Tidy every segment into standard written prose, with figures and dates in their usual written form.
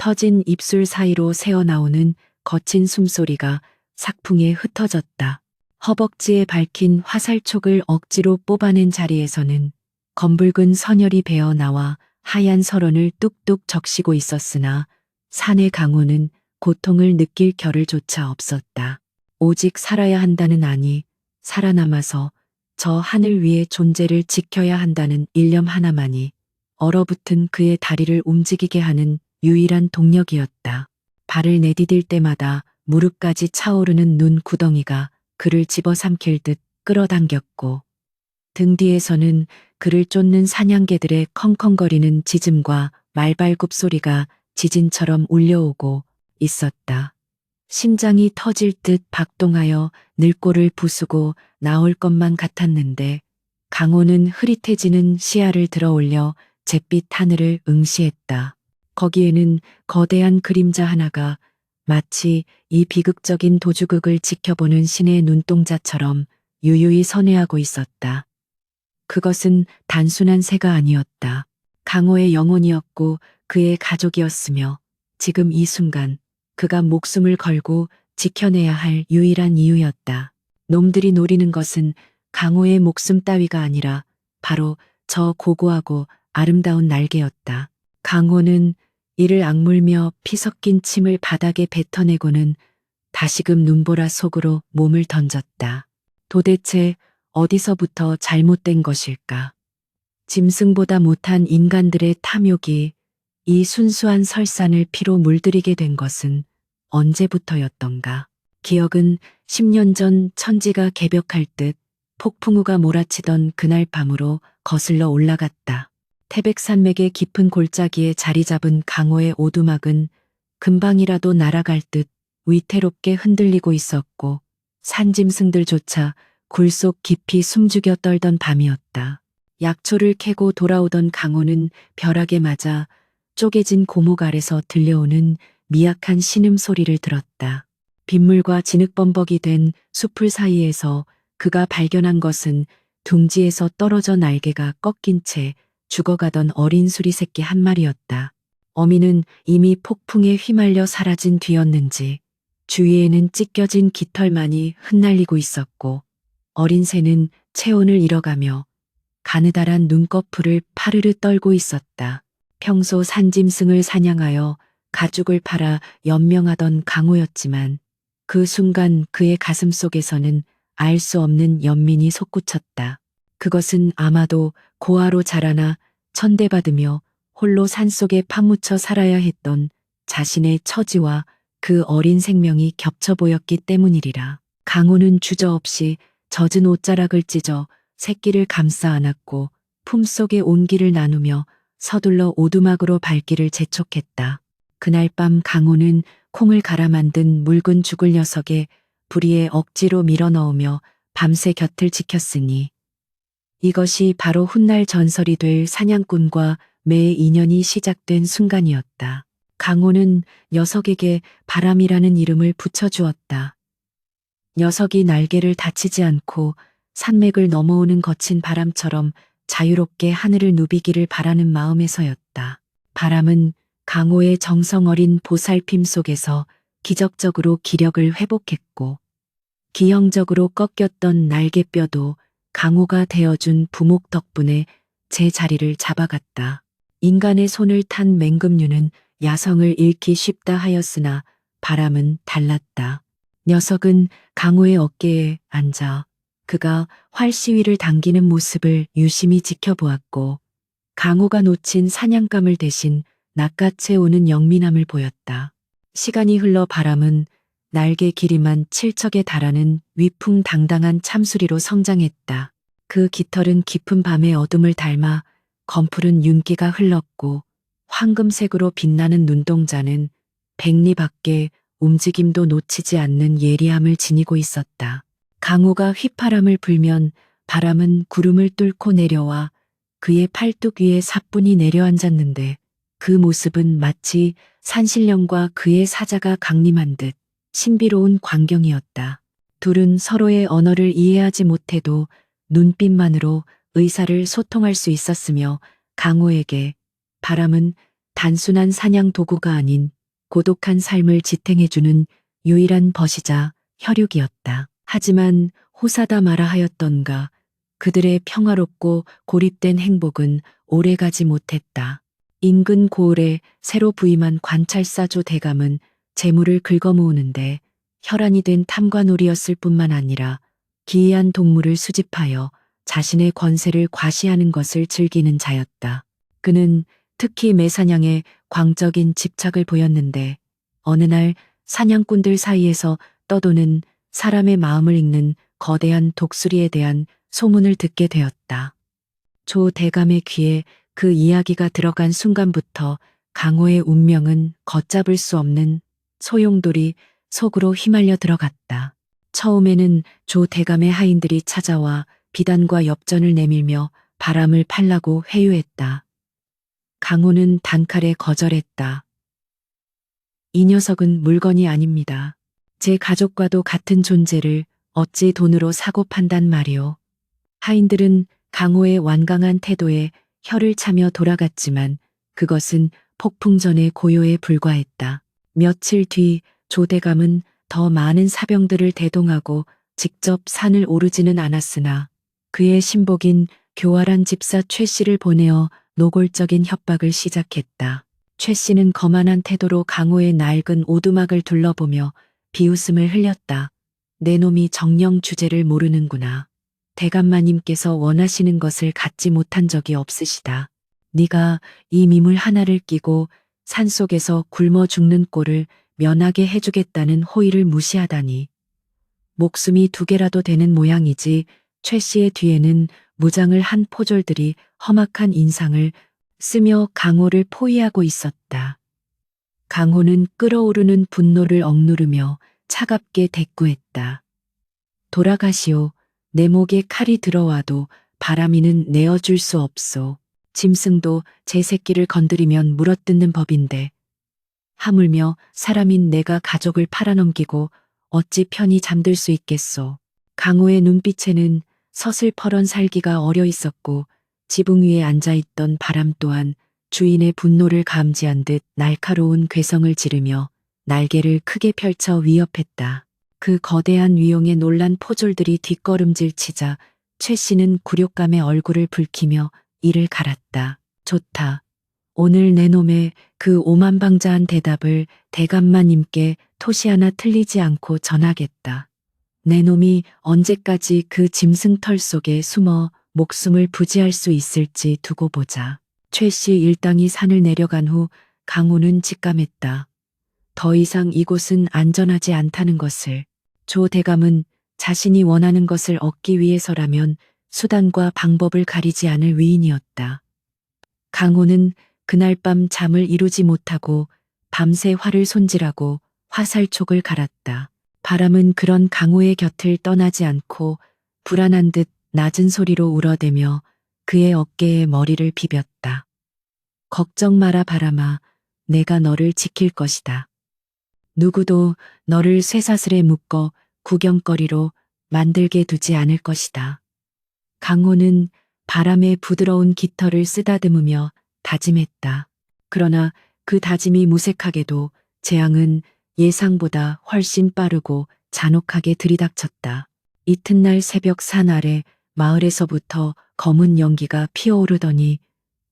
터진 입술 사이로 새어나오는 거친 숨소리가 삭풍에 흩어졌다. 허벅지에 밝힌 화살촉을 억지로 뽑아낸 자리에서는 검붉은 선혈이 배어 나와 하얀 설원을 뚝뚝 적시고 있었으나 사내 강호는 고통을 느낄 겨를조차 없었다. 오직 살아야 한다는 아니, 살아남아서 저 하늘 위의 존재를 지켜야 한다는 일념 하나만이 얼어붙은 그의 다리를 움직이게 하는 유일한 동력이었다. 발을 내디딜 때마다 무릎까지 차오르는 눈 구덩이가 그를 집어삼킬 듯 끌어당겼고 등 뒤에서는 그를 쫓는 사냥개들의 컹컹거리는 짖음과 말발굽 소리가 지진처럼 울려오고 있었다. 심장이 터질 듯 박동하여 늙고를 부수고 나올 것만 같았는데 강호는 흐릿해지는 시야를 들어올려 잿빛 하늘을 응시했다. 거기에는 거대한 그림자 하나가 마치 이 비극적인 도주극을 지켜보는 신의 눈동자처럼 유유히 선회하고 있었다. 그것은 단순한 새가 아니었다. 강호의 영혼이었고 그의 가족이었으며 지금 이 순간 그가 목숨을 걸고 지켜내야 할 유일한 이유였다. 놈들이 노리는 것은 강호의 목숨 따위가 아니라 바로 저 고고하고 아름다운 날개였다. 강호는 이를 악물며 피 섞인 침을 바닥에 뱉어내고는 다시금 눈보라 속으로 몸을 던졌다. 도대체 어디서부터 잘못된 것일까? 짐승보다 못한 인간들의 탐욕이 이 순수한 설산을 피로 물들이게 된 것은 언제부터였던가? 기억은 10년 전 천지가 개벽할 듯 폭풍우가 몰아치던 그날 밤으로 거슬러 올라갔다. 태백산맥의 깊은 골짜기에 자리 잡은 강호의 오두막은 금방이라도 날아갈 듯 위태롭게 흔들리고 있었고 산짐승들조차 굴속 깊이 숨죽여 떨던 밤이었다. 약초를 캐고 돌아오던 강호는 벼락에 맞아 쪼개진 고목 아래서 들려오는 미약한 신음소리를 들었다. 빗물과 진흙범벅이 된 숲풀 사이에서 그가 발견한 것은 둥지에서 떨어져 날개가 꺾인 채 죽어가던 어린 수리새끼 한 마리였다. 어미는 이미 폭풍에 휘말려 사라진 뒤였는지 주위에는 찢겨진 깃털만이 흩날리고 있었고 어린 새는 체온을 잃어가며 가느다란 눈꺼풀을 파르르 떨고 있었다. 평소 산짐승을 사냥하여 가죽을 팔아 연명하던 강호였지만 그 순간 그의 가슴 속에서는 알 수 없는 연민이 솟구쳤다. 그것은 아마도 고아로 자라나 천대받으며 홀로 산속에 파묻혀 살아야 했던 자신의 처지와 그 어린 생명이 겹쳐 보였기 때문이리라. 강호는 주저없이 젖은 옷자락을 찢어 새끼를 감싸 안았고 품속의 온기를 나누며 서둘러 오두막으로 발길을 재촉했다. 그날 밤 강호는 콩을 갈아 만든 묽은 죽을 녀석에 부리에 억지로 밀어넣으며 밤새 곁을 지켰으니 이것이 바로 훗날 전설이 될 사냥꾼과 매의 인연이 시작된 순간이었다. 강호는 녀석에게 바람이라는 이름을 붙여주었다. 녀석이 날개를 다치지 않고 산맥을 넘어오는 거친 바람처럼 자유롭게 하늘을 누비기를 바라는 마음에서였다. 바람은 강호의 정성 어린 보살핌 속에서 기적적으로 기력을 회복했고 기형적으로 꺾였던 날개뼈도 강호가 되어준 부목 덕분에 제 자리를 잡아갔다. 인간의 손을 탄 맹금류는 야성을 잃기 쉽다 하였으나 바람은 달랐다. 녀석은 강호의 어깨에 앉아 그가 활 시위를 당기는 모습을 유심히 지켜보았고 강호가 놓친 사냥감을 대신 낚아채 오는 영민함을 보였다. 시간이 흘러 바람은 날개 길이만 7척에 달하는 위풍당당한 참수리로 성장했다. 그 깃털은 깊은 밤의 어둠을 닮아 검푸른 윤기가 흘렀고 황금색으로 빛나는 눈동자는 백리 밖에 움직임도 놓치지 않는 예리함을 지니고 있었다. 강호가 휘파람을 불면 바람은 구름을 뚫고 내려와 그의 팔뚝 위에 사뿐히 내려앉았는데 그 모습은 마치 산신령과 그의 사자가 강림한 듯 신비로운 광경이었다. 둘은 서로의 언어를 이해하지 못해도 눈빛만으로 의사를 소통할 수 있었으며 강호에게 바람은 단순한 사냥 도구가 아닌 고독한 삶을 지탱해주는 유일한 벗이자 혈육이었다. 하지만 호사다 마라 하였던가 그들의 평화롭고 고립된 행복은 오래가지 못했다. 인근 고을에 새로 부임한 관찰사조 대감은 재물을 긁어모으는데 혈안이 된 탐관오리였을 뿐만 아니라 기이한 동물을 수집하여 자신의 권세를 과시하는 것을 즐기는 자였다. 그는 특히 매사냥에 광적인 집착을 보였는데 어느 날 사냥꾼들 사이에서 떠도는 사람의 마음을 읽는 거대한 독수리에 대한 소문을 듣게 되었다. 조 대감의 귀에 그 이야기가 들어간 순간부터 강호의 운명은 걷잡을 수 없는 소용돌이 속으로 휘말려 들어갔다. 처음에는 조 대감의 하인들이 찾아와 비단과 엽전을 내밀며 바람을 팔라고 회유했다. 강호는 단칼에 거절했다. 이 녀석은 물건이 아닙니다. 제 가족과도 같은 존재를 어찌 돈으로 사고 판단 말이오. 하인들은 강호의 완강한 태도에 혀를 차며 돌아갔지만 그것은 폭풍전의 고요에 불과했다. 며칠 뒤 조대감은 더 많은 사병들을 대동하고 직접 산을 오르지는 않았으나 그의 신복인 교활한 집사 최 씨를 보내어 노골적인 협박을 시작했다. 최 씨는 거만한 태도로 강호의 낡은 오두막을 둘러보며 비웃음을 흘렸다. 내 놈이 정령 주제를 모르는구나. 대감마님께서 원하시는 것을 갖지 못한 적이 없으시다. 네가 이 미물 하나를 끼고 산속에서 굶어 죽는 꼴을 면하게 해주겠다는 호의를 무시하다니. 목숨이 2개라도 되는 모양이지. 최 씨의 뒤에는 무장을 한 포졸들이 험악한 인상을 쓰며 강호를 포위하고 있었다. 강호는 끓어오르는 분노를 억누르며 차갑게 대꾸했다. 돌아가시오. 내 목에 칼이 들어와도 바람이는 내어줄 수 없소. 짐승도 제 새끼를 건드리면 물어뜯는 법인데 하물며 사람인 내가 가족을 팔아넘기고 어찌 편히 잠들 수 있겠소. 강호의 눈빛에는 서슬퍼런 살기가 어려 있었고 지붕 위에 앉아있던 바람 또한 주인의 분노를 감지한 듯 날카로운 괴성을 지르며 날개를 크게 펼쳐 위협했다. 그 거대한 위용에 놀란 포졸들이 뒷걸음질 치자 최 씨는 굴욕감에 얼굴을 붉히며 이를 갈았다. 좋다. 오늘 내 놈의 그 오만방자한 대답을 대감마님께 토시 하나 틀리지 않고 전하겠다. 내 놈이 언제까지 그 짐승 털 속에 숨어 목숨을 부지할 수 있을지 두고 보자. 최 씨 일당이 산을 내려간 후 강호는 직감했다. 더 이상 이곳은 안전하지 않다는 것을. 조 대감은 자신이 원하는 것을 얻기 위해서라면 수단과 방법을 가리지 않을 위인이었다. 강호는 그날 밤 잠을 이루지 못하고 밤새 활을 손질하고 화살촉을 갈았다. 바람은 그런 강호의 곁을 떠나지 않고 불안한 듯 낮은 소리로 울어대며 그의 어깨에 머리를 비볐다. 걱정 마라 바람아, 내가 너를 지킬 것이다. 누구도 너를 쇠사슬에 묶어 구경거리로 만들게 두지 않을 것이다. 강호는 바람의 부드러운 깃털을 쓰다듬으며 다짐했다. 그러나 그 다짐이 무색하게도 재앙은 예상보다 훨씬 빠르고 잔혹하게 들이닥쳤다. 이튿날 새벽 산 아래 마을에서부터 검은 연기가 피어오르더니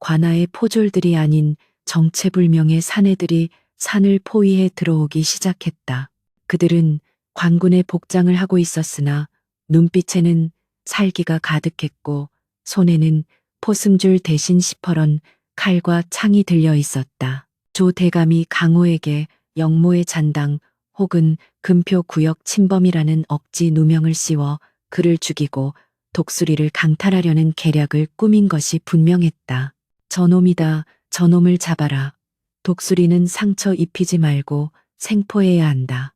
관아의 포졸들이 아닌 정체불명의 사내들이 산을 포위해 들어오기 시작했다. 그들은 관군의 복장을 하고 있었으나 눈빛에는 살기가 가득했고 손에는 포승줄 대신 시퍼런 칼과 창이 들려 있었다. 조 대감이 강호에게 영모의 잔당 혹은 금표 구역 침범이라는 억지 누명을 씌워 그를 죽이고 독수리를 강탈하려는 계략을 꾸민 것이 분명했다. 저놈이다. 저놈을 잡아라. 독수리는 상처 입히지 말고 생포해야 한다.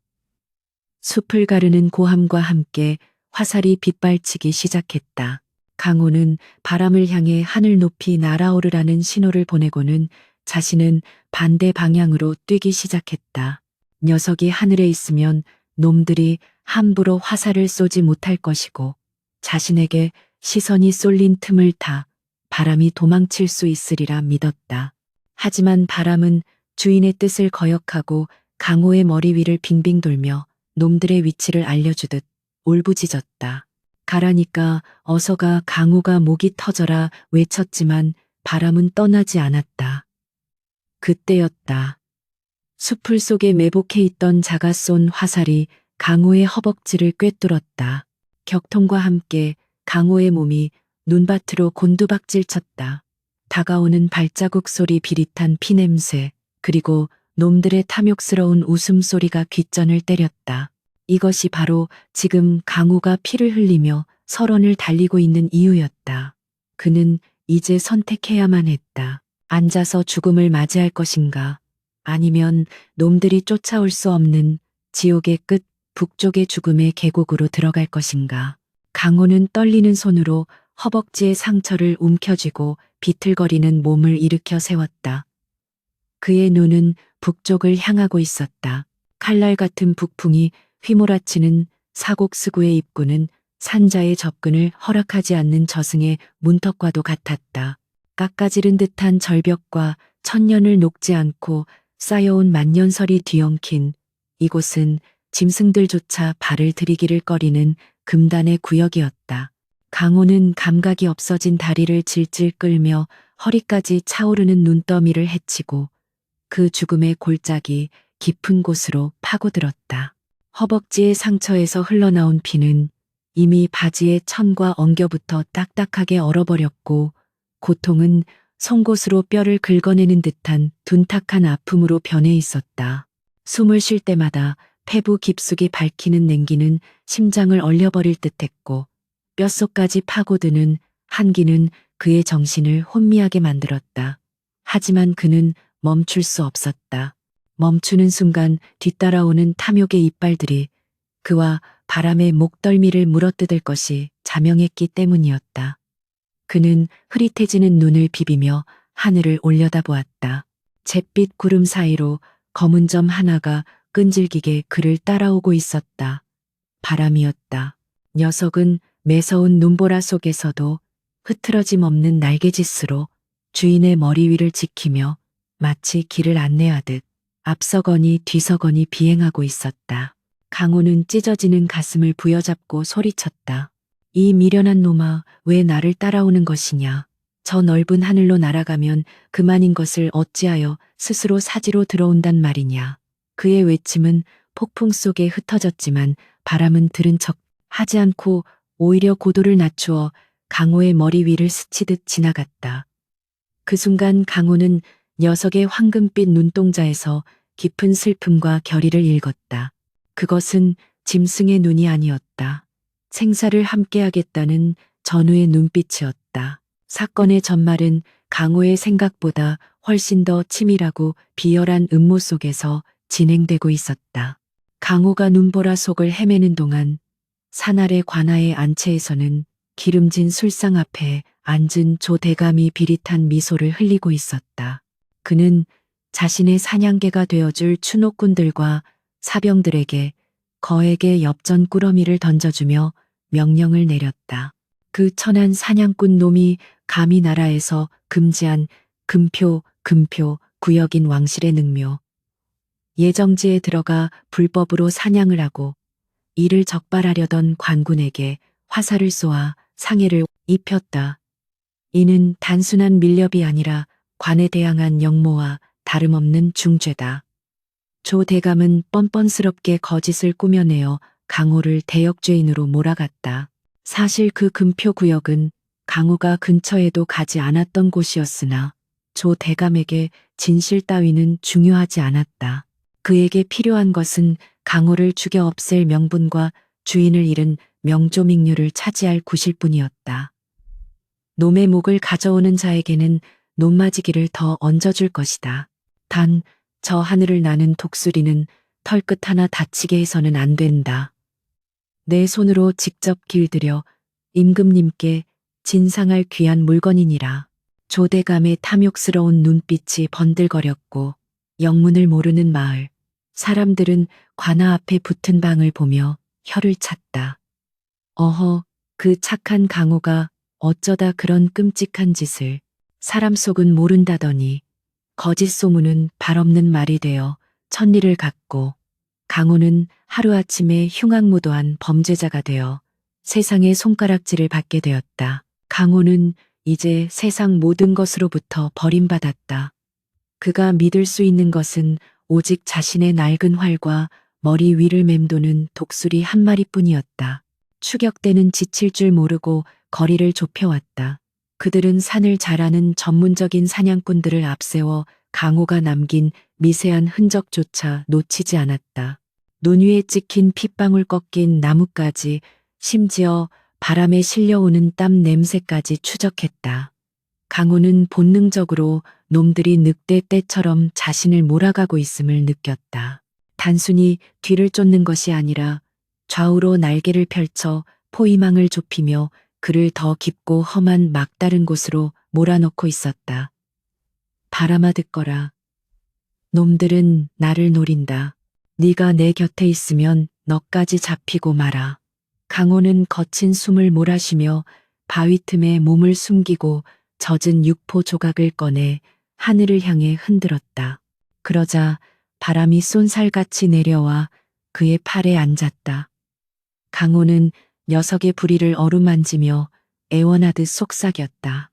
숲을 가르는 고함과 함께 화살이 빗발치기 시작했다. 강호는 바람을 향해 하늘 높이 날아오르라는 신호를 보내고는 자신은 반대 방향으로 뛰기 시작했다. 녀석이 하늘에 있으면 놈들이 함부로 화살을 쏘지 못할 것이고 자신에게 시선이 쏠린 틈을 타 바람이 도망칠 수 있으리라 믿었다. 하지만 바람은 주인의 뜻을 거역하고 강호의 머리 위를 빙빙 돌며 놈들의 위치를 알려주듯 울부짖었다. 가라니까 어서 가. 강호가 목이 터져라 외쳤지만 바람은 떠나지 않았다. 그때였다. 숲풀 속에 매복해 있던 자가 쏜 화살이 강호의 허벅지를 꿰뚫었다. 격통과 함께 강호의 몸이 눈밭으로 곤두박질 쳤다. 다가오는 발자국 소리, 비릿한 피냄새, 그리고 놈들의 탐욕스러운 웃음소리가 귓전을 때렸다. 이것이 바로 지금 강호가 피를 흘리며 설원을 달리고 있는 이유였다. 그는 이제 선택해야만 했다. 앉아서 죽음을 맞이할 것인가, 아니면 놈들이 쫓아올 수 없는 지옥의 끝 북쪽의 죽음의 계곡으로 들어갈 것인가. 강호는 떨리는 손으로 허벅지의 상처를 움켜쥐고 비틀거리는 몸을 일으켜 세웠다. 그의 눈은 북쪽을 향하고 있었다. 칼날 같은 북풍이 휘몰아치는 사곡스구의 입구는 산자의 접근을 허락하지 않는 저승의 문턱과도 같았다. 깎아지른 듯한 절벽과 천년을 녹지 않고 쌓여온 만년설이 뒤엉킨 이곳은 짐승들조차 발을 들이기를 꺼리는 금단의 구역이었다. 강호는 감각이 없어진 다리를 질질 끌며 허리까지 차오르는 눈더미를 헤치고 그 죽음의 골짜기 깊은 곳으로 파고들었다. 허벅지의 상처에서 흘러나온 피는 이미 바지의 천과 엉겨붙어 딱딱하게 얼어버렸고, 고통은 송곳으로 뼈를 긁어내는 듯한 둔탁한 아픔으로 변해 있었다. 숨을 쉴 때마다 폐부 깊숙이 밝히는 냉기는 심장을 얼려버릴 듯했고, 뼛속까지 파고드는 한기는 그의 정신을 혼미하게 만들었다. 하지만 그는 멈출 수 없었다. 멈추는 순간 뒤따라오는 탐욕의 이빨들이 그와 바람의 목덜미를 물어뜯을 것이 자명했기 때문이었다. 그는 흐릿해지는 눈을 비비며 하늘을 올려다보았다. 잿빛 구름 사이로 검은 점 하나가 끈질기게 그를 따라오고 있었다. 바람이었다. 녀석은 매서운 눈보라 속에서도 흐트러짐 없는 날개짓으로 주인의 머리 위를 지키며 마치 길을 안내하듯 앞서거니 뒤서거니 비행하고 있었다. 강호는 찢어지는 가슴을 부여잡고 소리쳤다. 이 미련한 놈아, 왜 나를 따라오는 것이냐. 저 넓은 하늘로 날아가면 그만인 것을 어찌하여 스스로 사지로 들어온단 말이냐. 그의 외침은 폭풍 속에 흩어졌지만 바람은 들은 척 하지 않고 오히려 고도를 낮추어 강호의 머리 위를 스치듯 지나갔다. 그 순간 강호는 녀석의 황금빛 눈동자에서 깊은 슬픔과 결의를 읽었다. 그것은 짐승의 눈이 아니었다. 생사를 함께하겠다는 전우의 눈빛이었다. 사건의 전말은 강호의 생각보다 훨씬 더 치밀하고 비열한 음모 속에서 진행되고 있었다. 강호가 눈보라 속을 헤매는 동안 산 아래 관아의 안채에서는 기름진 술상 앞에 앉은 조 대감이 비릿한 미소를 흘리고 있었다. 그는 자신의 사냥개가 되어줄 추노꾼들과 사병들에게 거액의 엽전 꾸러미를 던져주며 명령을 내렸다. 그 천한 사냥꾼 놈이 감히 나라에서 금지한 금표 구역인 왕실의 능묘 예정지에 들어가 불법으로 사냥을 하고 이를 적발하려던 관군에게 화살을 쏘아 상해를 입혔다. 이는 단순한 밀렵이 아니라 관에 대항한 역모와 다름없는 중죄다. 조 대감은 뻔뻔스럽게 거짓을 꾸며내어 강호를 대역죄인으로 몰아갔다. 사실 그 금표 구역은 강호가 근처에도 가지 않았던 곳이었으나 조 대감에게 진실 따위는 중요하지 않았다. 그에게 필요한 것은 강호를 죽여 없앨 명분과 주인을 잃은 명조민류를 차지할 구실 뿐이었다. 놈의 목을 가져오는 자에게는 놈맞이기를 더 얹어줄 것이다. 단, 저 하늘을 나는 독수리는 털끝 하나 다치게 해서는 안 된다. 내 손으로 직접 길들여 임금님께 진상할 귀한 물건이니라. 조대감의 탐욕스러운 눈빛이 번들거렸고 영문을 모르는 마을 사람들은 관아 앞에 붙은 방을 보며 혀를 찼다. 어허, 그 착한 강호가 어쩌다 그런 끔찍한 짓을 사람 속은 모른다더니 거짓 소문은 발없는 말이 되어 천리를 갖고 강호는 하루아침에 흉악무도한 범죄자가 되어 세상의 손가락질을 받게 되었다. 강호는 이제 세상 모든 것으로부터 버림받았다. 그가 믿을 수 있는 것은 오직 자신의 낡은 활과 머리 위를 맴도는 독수리 한 마리뿐이었다. 추격대는 지칠 줄 모르고 거리를 좁혀왔다. 그들은 산을 잘 아는 전문적인 사냥꾼들을 앞세워 강호가 남긴 미세한 흔적조차 놓치지 않았다. 눈 위에 찍힌 핏방울 꺾인 나뭇가지, 심지어 바람에 실려오는 땀 냄새까지 추적했다. 강호는 본능적으로 놈들이 늑대 떼처럼 자신을 몰아가고 있음을 느꼈다. 단순히 뒤를 쫓는 것이 아니라 좌우로 날개를 펼쳐 포위망을 좁히며 그를 더 깊고 험한 막다른 곳으로 몰아넣고 있었다. 바람아 듣거라. 놈들은 나를 노린다. 네가 내 곁에 있으면 너까지 잡히고 마라. 강호는 거친 숨을 몰아쉬며 바위 틈에 몸을 숨기고 젖은 육포 조각을 꺼내 하늘을 향해 흔들었다. 그러자 바람이 쏜살같이 내려와 그의 팔에 앉았다. 강호는 녀석의 부리를 어루만지며 애원하듯 속삭였다.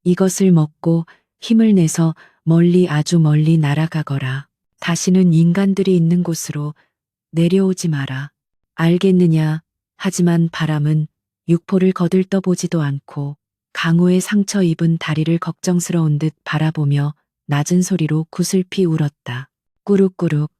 이것을 먹고 힘을 내서 멀리 아주 멀리 날아가거라. 다시는 인간들이 있는 곳으로 내려오지 마라. 알겠느냐? 하지만 바람은 육포를 거들떠보지도 않고 강호의 상처 입은 다리를 걱정스러운 듯 바라보며 낮은 소리로 구슬피 울었다. 꾸룩꾸룩.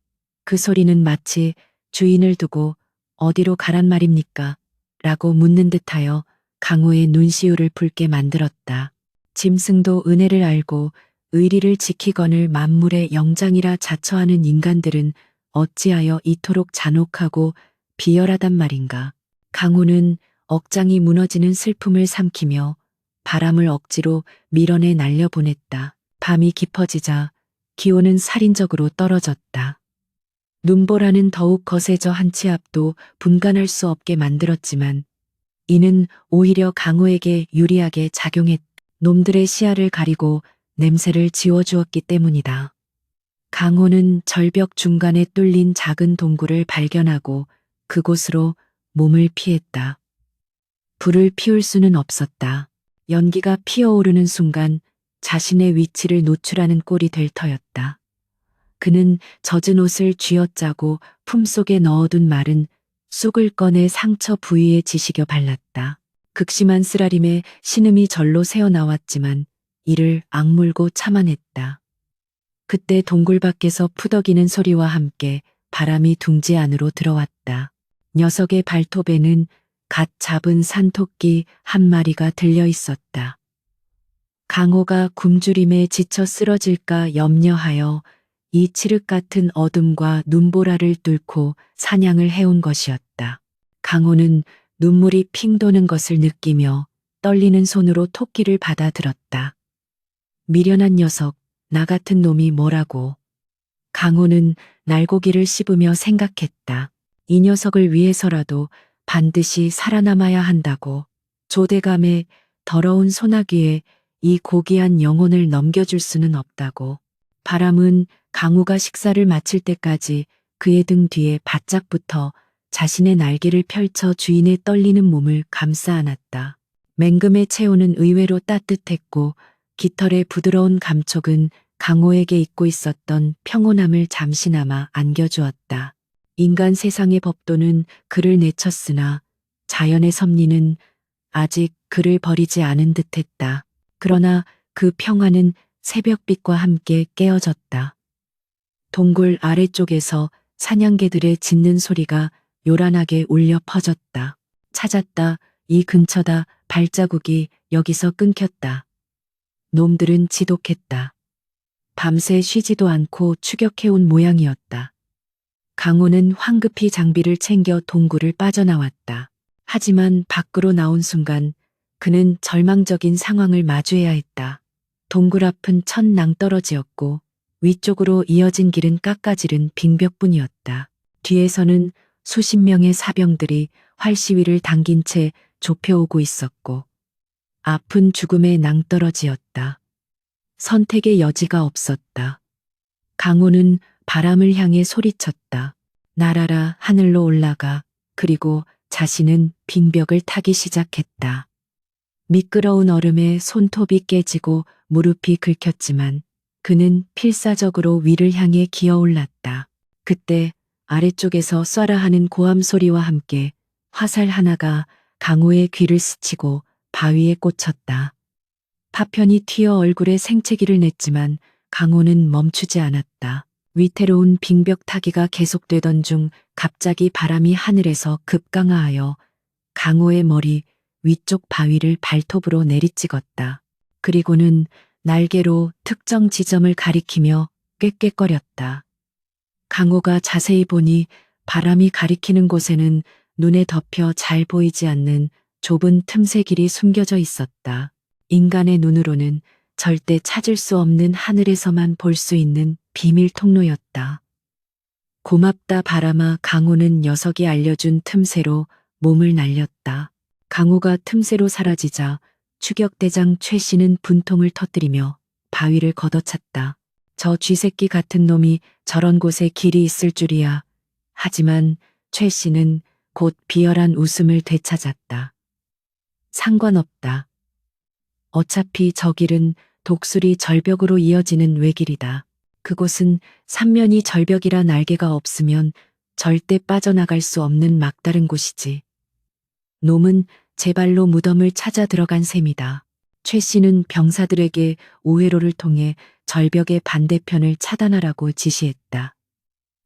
그 소리는 마치 주인을 두고 어디로 가란 말입니까? 라고 묻는 듯하여 강호의 눈시울을 붉게 만들었다. 짐승도 은혜를 알고 의리를 지키거늘 만물의 영장이라 자처하는 인간들은 어찌하여 이토록 잔혹하고 비열하단 말인가. 강호는 억장이 무너지는 슬픔을 삼키며 바람을 억지로 밀어내 날려보냈다. 밤이 깊어지자 기온은 살인적으로 떨어졌다. 눈보라는 더욱 거세져 한 치 앞도 분간할 수 없게 만들었지만 이는 오히려 강호에게 유리하게 작용했다. 놈들의 시야를 가리고 냄새를 지워주었기 때문이다. 강호는 절벽 중간에 뚫린 작은 동굴을 발견하고 그곳으로 몸을 피했다. 불을 피울 수는 없었다. 연기가 피어오르는 순간 자신의 위치를 노출하는 꼴이 될 터였다. 그는 젖은 옷을 쥐어짜고 품속에 넣어둔 마른 쑥을 꺼내 상처 부위에 지시겨 발랐다. 극심한 쓰라림에 신음이 절로 새어나왔지만 이를 악물고 참아냈다. 그때 동굴 밖에서 푸덕이는 소리와 함께 바람이 둥지 안으로 들어왔다. 녀석의 발톱에는 갓 잡은 산토끼 한 마리가 들려 있었다. 강호가 굶주림에 지쳐 쓰러질까 염려하여 이 칠흑 같은 어둠과 눈보라를 뚫고 사냥을 해온 것이었다. 강호는 눈물이 핑 도는 것을 느끼며 떨리는 손으로 토끼를 받아들었다. 미련한 녀석, 나 같은 놈이 뭐라고. 강호는 날고기를 씹으며 생각했다. 이 녀석을 위해서라도 반드시 살아남아야 한다고. 조대감의 더러운 소나기에 이 고귀한 영혼을 넘겨줄 수는 없다고. 바람은 강호가 식사를 마칠 때까지 그의 등 뒤에 바짝 붙어 자신의 날개를 펼쳐 주인의 떨리는 몸을 감싸 안았다. 맹금의 체온은 의외로 따뜻했고 깃털의 부드러운 감촉은 강호에게 잊고 있었던 평온함을 잠시나마 안겨주었다. 인간 세상의 법도는 그를 내쳤으나 자연의 섭리는 아직 그를 버리지 않은 듯했다. 그러나 그 평화는 새벽빛과 함께 깨어졌다. 동굴 아래쪽에서 사냥개들의 짖는 소리가 요란하게 울려 퍼졌다. 찾았다. 이 근처다. 발자국이 여기서 끊겼다. 놈들은 지독했다. 밤새 쉬지도 않고 추격해온 모양이었다. 강호는 황급히 장비를 챙겨 동굴을 빠져나왔다. 하지만 밖으로 나온 순간 그는 절망적인 상황을 마주해야 했다. 동굴 앞은 첫 낭떠러지였고 위쪽으로 이어진 길은 깎아지른 빙벽뿐이었다. 뒤에서는 수십 명의 사병들이 활시위를 당긴 채 좁혀오고 있었고 앞은 죽음의 낭떠러지였다. 선택의 여지가 없었다. 강호는 바람을 향해 소리쳤다. 날아라 하늘로 올라가. 그리고 자신은 빙벽을 타기 시작했다. 미끄러운 얼음에 손톱이 깨지고 무릎이 긁혔지만 그는 필사적으로 위를 향해 기어올랐다. 그때 아래쪽에서 쏴라 하는 고함 소리와 함께 화살 하나가 강호의 귀를 스치고 바위에 꽂혔다. 파편이 튀어 얼굴에 생채기를 냈지만 강호는 멈추지 않았다. 위태로운 빙벽 타기가 계속되던 중 갑자기 바람이 하늘에서 급강하하여 강호의 머리 위쪽 바위를 발톱으로 내리찍었다. 그리고는 날개로 특정 지점을 가리키며 꾀꾀거렸다. 강호가 자세히 보니 바람이 가리키는 곳에는 눈에 덮여 잘 보이지 않는 좁은 틈새 길이 숨겨져 있었다. 인간의 눈으로는 절대 찾을 수 없는 하늘에서만 볼 수 있는 비밀 통로였다. 고맙다 바람아. 강호는 녀석이 알려준 틈새로 몸을 날렸다. 강호가 틈새로 사라지자 추격대장 최 씨는 분통을 터뜨리며 바위를 걷어찼다. 저 쥐새끼 같은 놈이 저런 곳에 길이 있을 줄이야. 하지만 최 씨는 곧 비열한 웃음을 되찾았다. 상관없다. 어차피 저 길은 독수리 절벽으로 이어지는 외길이다. 그곳은 삼면이 절벽이라 날개가 없으면 절대 빠져나갈 수 없는 막다른 곳이지. 놈은 제 발로 무덤을 찾아 들어간 셈이다. 최 씨는 병사들에게 오회로를 통해 절벽의 반대편을 차단하라고 지시했다.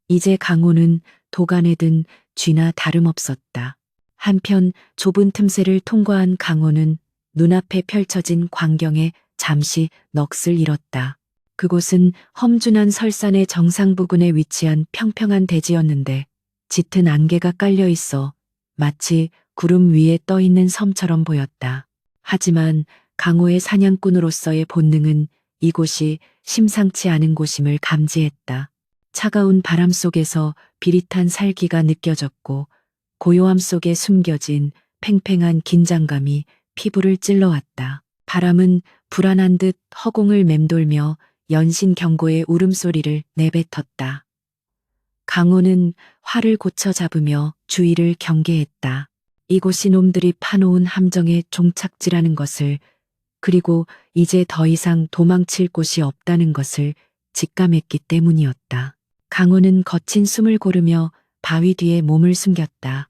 이제 강호는 도간에 든 쥐나 다름없었다. 한편 좁은 틈새를 통과한 강호는 눈앞에 펼쳐진 광경에 잠시 넋을 잃었다. 그곳은 험준한 설산의 정상 부근에 위치한 평평한 대지였는데 짙은 안개가 깔려 있어 마치 구름 위에 떠 있는 섬처럼 보였다. 하지만 강호의 사냥꾼으로서의 본능은 이곳이 심상치 않은 곳임을 감지했다. 차가운 바람 속에서 비릿한 살기가 느껴졌고 고요함 속에 숨겨진 팽팽한 긴장감이 피부를 찔러왔다. 바람은 불안한 듯 허공을 맴돌며 연신 경고의 울음소리를 내뱉었다. 강호는 활을 고쳐 잡으며 주위를 경계했다. 이곳이 놈들이 파놓은 함정의 종착지라는 것을, 그리고 이제 더 이상 도망칠 곳이 없다는 것을 직감했기 때문이었다. 강호는 거친 숨을 고르며 바위 뒤에 몸을 숨겼다.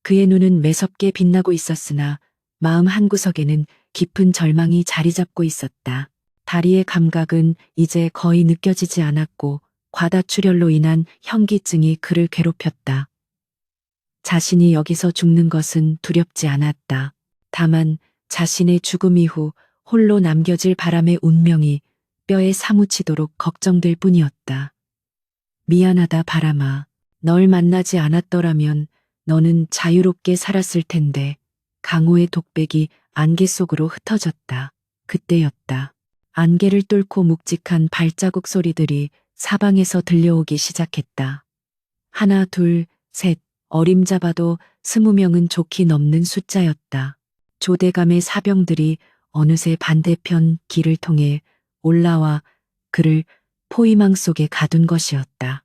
그의 눈은 매섭게 빛나고 있었으나 마음 한구석에는 깊은 절망이 자리 잡고 있었다. 다리의 감각은 이제 거의 느껴지지 않았고 과다출혈로 인한 현기증이 그를 괴롭혔다. 자신이 여기서 죽는 것은 두렵지 않았다. 다만 자신의 죽음 이후 홀로 남겨질 바람의 운명이 뼈에 사무치도록 걱정될 뿐이었다. 미안하다 바람아. 널 만나지 않았더라면 너는 자유롭게 살았을 텐데. 강호의 독백이 안개 속으로 흩어졌다. 그때였다. 안개를 뚫고 묵직한 발자국 소리들이 사방에서 들려오기 시작했다. 하나, 둘, 셋, 어림잡아도 20명은 좋게 넘는 숫자였다. 조대감의 사병들이 어느새 반대편 길을 통해 올라와 그를 포위망 속에 가둔 것이었다.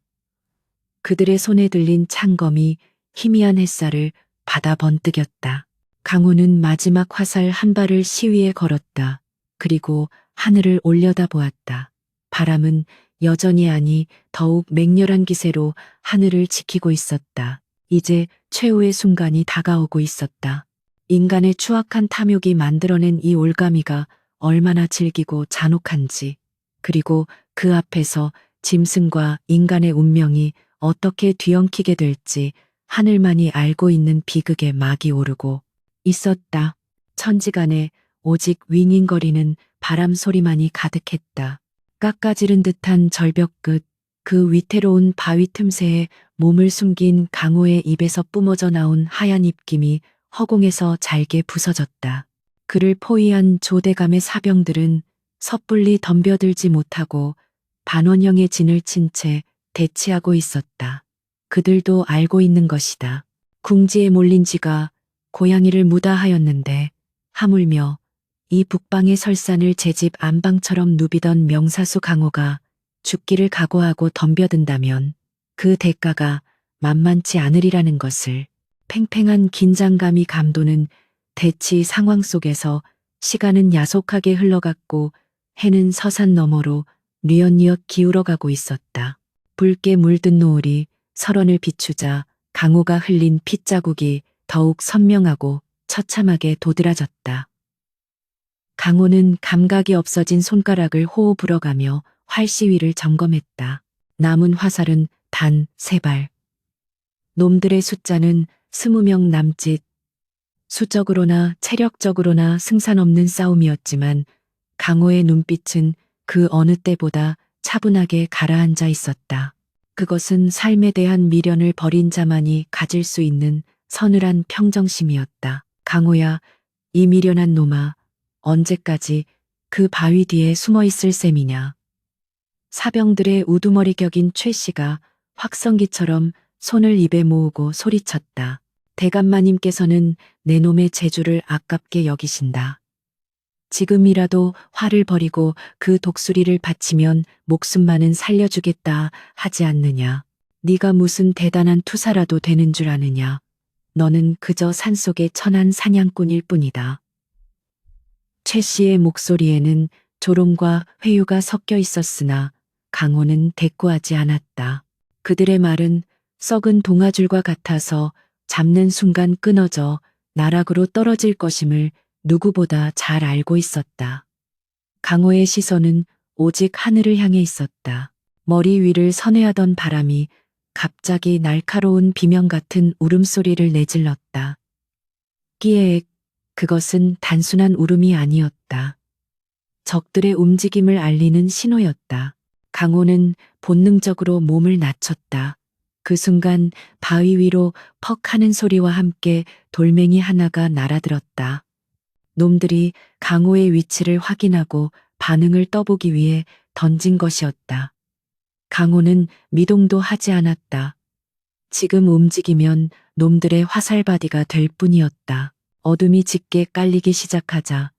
그들의 손에 들린 창검이 희미한 햇살을 받아 번뜩였다. 강호는 마지막 화살 한 발을 시위에 걸었다. 그리고 하늘을 올려다보았다. 바람은 여전히 아니 더욱 맹렬한 기세로 하늘을 지키고 있었다. 이제 최후의 순간이 다가오고 있었다. 인간의 추악한 탐욕이 만들어낸 이 올가미가 얼마나 질기고 잔혹한지, 그리고 그 앞에서 짐승과 인간의 운명이 어떻게 뒤엉키게 될지 하늘만이 알고 있는 비극의 막이 오르고 있었다. 천지간에 오직 윙윙거리는 바람 소리만이 가득했다. 깎아지른 듯한 절벽 끝, 그 위태로운 바위 틈새에 몸을 숨긴 강호의 입에서 뿜어져 나온 하얀 입김이 허공에서 잘게 부서졌다. 그를 포위한 조대감의 사병들은 섣불리 덤벼들지 못하고 반원형의 진을 친 채 대치하고 있었다. 그들도 알고 있는 것이다. 궁지에 몰린 쥐가 고양이를 무다 하였는데 하물며 이 북방의 설산을 제 집 안방처럼 누비던 명사수 강호가 죽기를 각오하고 덤벼든다면 그 대가가 만만치 않으리라는 것을 팽팽한 긴장감이 감도는 대치 상황 속에서 시간은 야속하게 흘러갔고 해는 서산 너머로 뉘엿뉘엿 기울어가고 있었다. 붉게 물든 노을이 설원을 비추자 강호가 흘린 핏자국이 더욱 선명하고 처참하게 도드라졌다. 강호는 감각이 없어진 손가락을 호호 불어가며 활시위를 점검했다. 남은 화살은 단 3발. 놈들의 숫자는 20명 남짓. 수적으로나 체력적으로나 승산 없는 싸움이었지만 강호의 눈빛은 그 어느 때보다 차분하게 가라앉아 있었다. 그것은 삶에 대한 미련을 버린 자만이 가질 수 있는 서늘한 평정심이었다. 강호야, 이 미련한 놈아, 언제까지 그 바위 뒤에 숨어 있을 셈이냐. 사병들의 우두머리 격인 최 씨가 확성기처럼 손을 입에 모으고 소리쳤다. 대감마님께서는 내 놈의 재주를 아깝게 여기신다. 지금이라도 화를 버리고 그 독수리를 바치면 목숨만은 살려주겠다 하지 않느냐. 네가 무슨 대단한 투사라도 되는 줄 아느냐. 너는 그저 산속의 천한 사냥꾼일 뿐이다. 최 씨의 목소리에는 조롱과 회유가 섞여 있었으나 강호는 대꾸하지 않았다. 그들의 말은 썩은 동아줄과 같아서 잡는 순간 끊어져 나락으로 떨어질 것임을 누구보다 잘 알고 있었다. 강호의 시선은 오직 하늘을 향해 있었다. 머리 위를 선회하던 바람이 갑자기 날카로운 비명 같은 울음소리를 내질렀다. 끼에액, 그것은 단순한 울음이 아니었다. 적들의 움직임을 알리는 신호였다. 강호는 본능적으로 몸을 낮췄다. 그 순간 바위 위로 퍽 하는 소리와 함께 돌멩이 하나가 날아들었다. 놈들이 강호의 위치를 확인하고 반응을 떠보기 위해 던진 것이었다. 강호는 미동도 하지 않았다. 지금 움직이면 놈들의 화살바디가 될 뿐이었다. 어둠이 짙게 깔리기 시작하자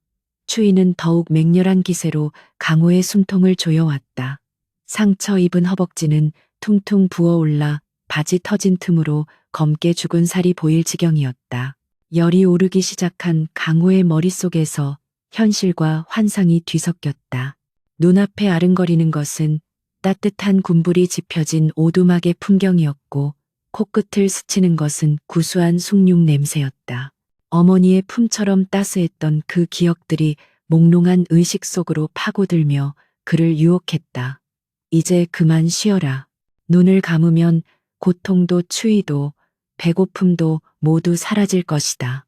추위는 더욱 맹렬한 기세로 강호의 숨통을 조여왔다. 상처 입은 허벅지는 퉁퉁 부어올라 바지 터진 틈으로 검게 죽은 살이 보일 지경이었다. 열이 오르기 시작한 강호의 머릿속에서 현실과 환상이 뒤섞였다. 눈앞에 아른거리는 것은 따뜻한 군불이 지펴진 오두막의 풍경이었고 코끝을 스치는 것은 구수한 숭늉 냄새였다. 어머니의 품처럼 따스했던 그 기억들이 몽롱한 의식 속으로 파고들며 그를 유혹했다. 이제 그만 쉬어라. 눈을 감으면 고통도 추위도 배고픔도 모두 사라질 것이다.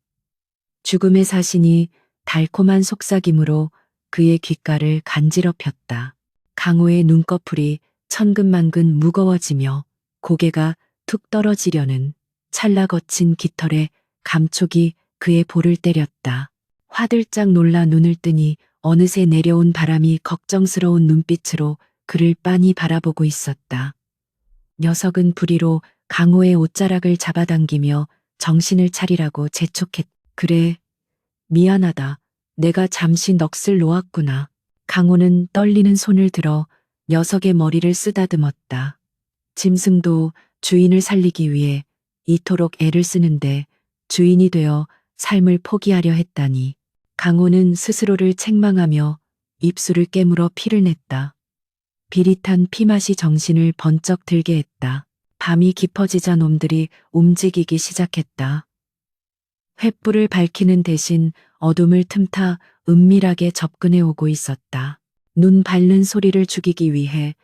죽음의 사신이 달콤한 속삭임으로 그의 귓가를 간지럽혔다. 강호의 눈꺼풀이 천근만근 무거워지며 고개가 툭 떨어지려는 찰나 거친 깃털에 감촉이 그의 볼을 때렸다. 화들짝 놀라 눈을 뜨니 어느새 내려온 바람이 걱정스러운 눈빛으로 그를 빤히 바라보고 있었다. 녀석은 부리로 강호의 옷자락을 잡아당기며 정신을 차리라고 재촉했다. 그래, 미안하다. 내가 잠시 넋을 놓았구나. 강호는 떨리는 손을 들어 녀석의 머리를 쓰다듬었다. 짐승도 주인을 살리기 위해 이토록 애를 쓰는데 주인이 되어 삶을 포기하려 했다니. 강호는 스스로를 책망하며 입술을 깨물어 피를 냈다. 비릿한 피맛이 정신을 번쩍 들게 했다. 밤이 깊어지자 놈들이 움직이기 시작했다. 횃불을 밝히는 대신 어둠을 틈타 은밀하게 접근해 오고 있었다. 눈 밟는 소리를 죽이기 위해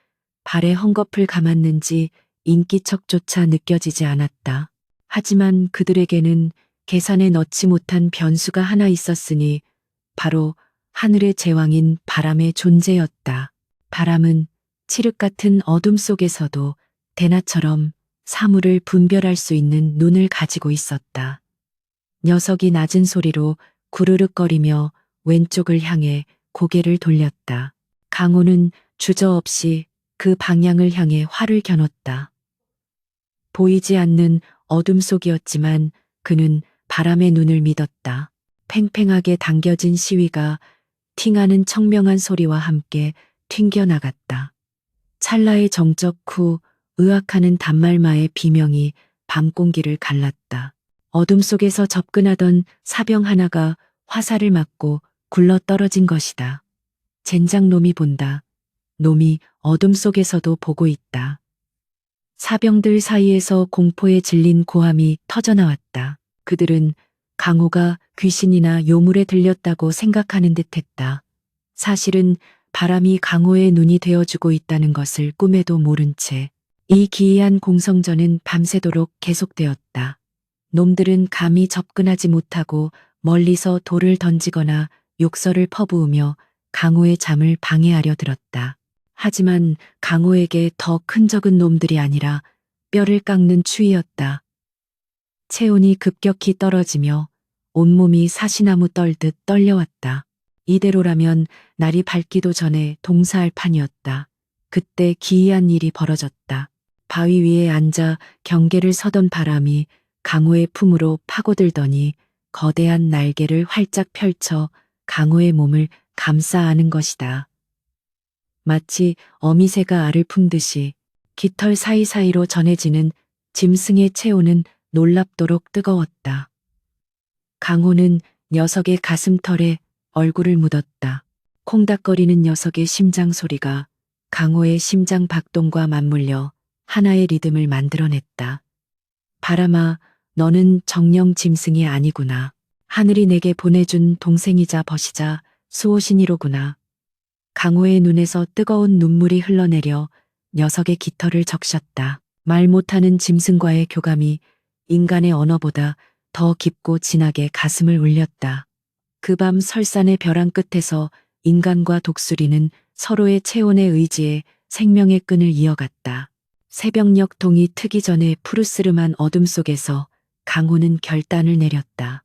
발에 헝겊을 감았는지 인기척조차 느껴지지 않았다. 하지만 그들에게는 계산에 넣지 못한 변수가 하나 있었으니 바로 하늘의 제왕인 바람의 존재였다. 바람은 칠흑 같은 어둠 속에서도 대나처럼 사물을 분별할 수 있는 눈을 가지고 있었다. 녀석이 낮은 소리로 구르륵거리며 왼쪽을 향해 고개를 돌렸다. 강호는 주저없이 그 방향을 향해 활을 겨눴다. 보이지 않는 어둠 속이었지만 그는 바람의 눈을 믿었다. 팽팽하게 당겨진 시위가 팅하는 청명한 소리와 함께 튕겨나갔다. 찰나의 정적 후 의악하는 단말마의 비명이 밤 공기를 갈랐다. 어둠 속에서 접근하던 사병 하나가 화살을 맞고 굴러 떨어진 것이다. 젠장 놈이 본다. 놈이 어둠 속에서도 보고 있다. 사병들 사이에서 공포에 질린 고함이 터져나왔다. 그들은 강호가 귀신이나 요물에 들렸다고 생각하는 듯했다. 사실은 바람이 강호의 눈이 되어주고 있다는 것을 꿈에도 모른 채 이 기이한 공성전은 밤새도록 계속되었다. 놈들은 감히 접근하지 못하고 멀리서 돌을 던지거나 욕설을 퍼부으며 강호의 잠을 방해하려 들었다. 하지만 강호에게 더 큰 적은 놈들이 아니라 뼈를 깎는 추위였다. 체온이 급격히 떨어지며 온몸이 사시나무 떨듯 떨려왔다. 이대로라면 날이 밝기도 전에 동사할 판이었다. 그때 기이한 일이 벌어졌다. 바위 위에 앉아 경계를 서던 바람이 강호의 품으로 파고들더니 거대한 날개를 활짝 펼쳐 강호의 몸을 감싸 안은 것이다. 마치 어미새가 알을 품듯이 깃털 사이사이로 전해지는 짐승의 체온은 놀랍도록 뜨거웠다. 강호는 녀석의 가슴털에 얼굴을 묻었다. 콩닥거리는 녀석의 심장 소리가 강호의 심장 박동과 맞물려 하나의 리듬을 만들어냈다. 바람아, 너는 정령 짐승이 아니구나. 하늘이 내게 보내준 동생이자 벗이자 수호신이로구나. 강호의 눈에서 뜨거운 눈물이 흘러내려 녀석의 깃털을 적셨다. 말 못하는 짐승과의 교감이 인간의 언어보다 더 깊고 진하게 가슴을 울렸다. 그 밤 설산의 벼랑 끝에서 인간과 독수리는 서로의 체온에 의지해 생명의 끈을 이어갔다. 새벽녘 동이 트기 전에 푸르스름한 어둠 속에서 강호는 결단을 내렸다.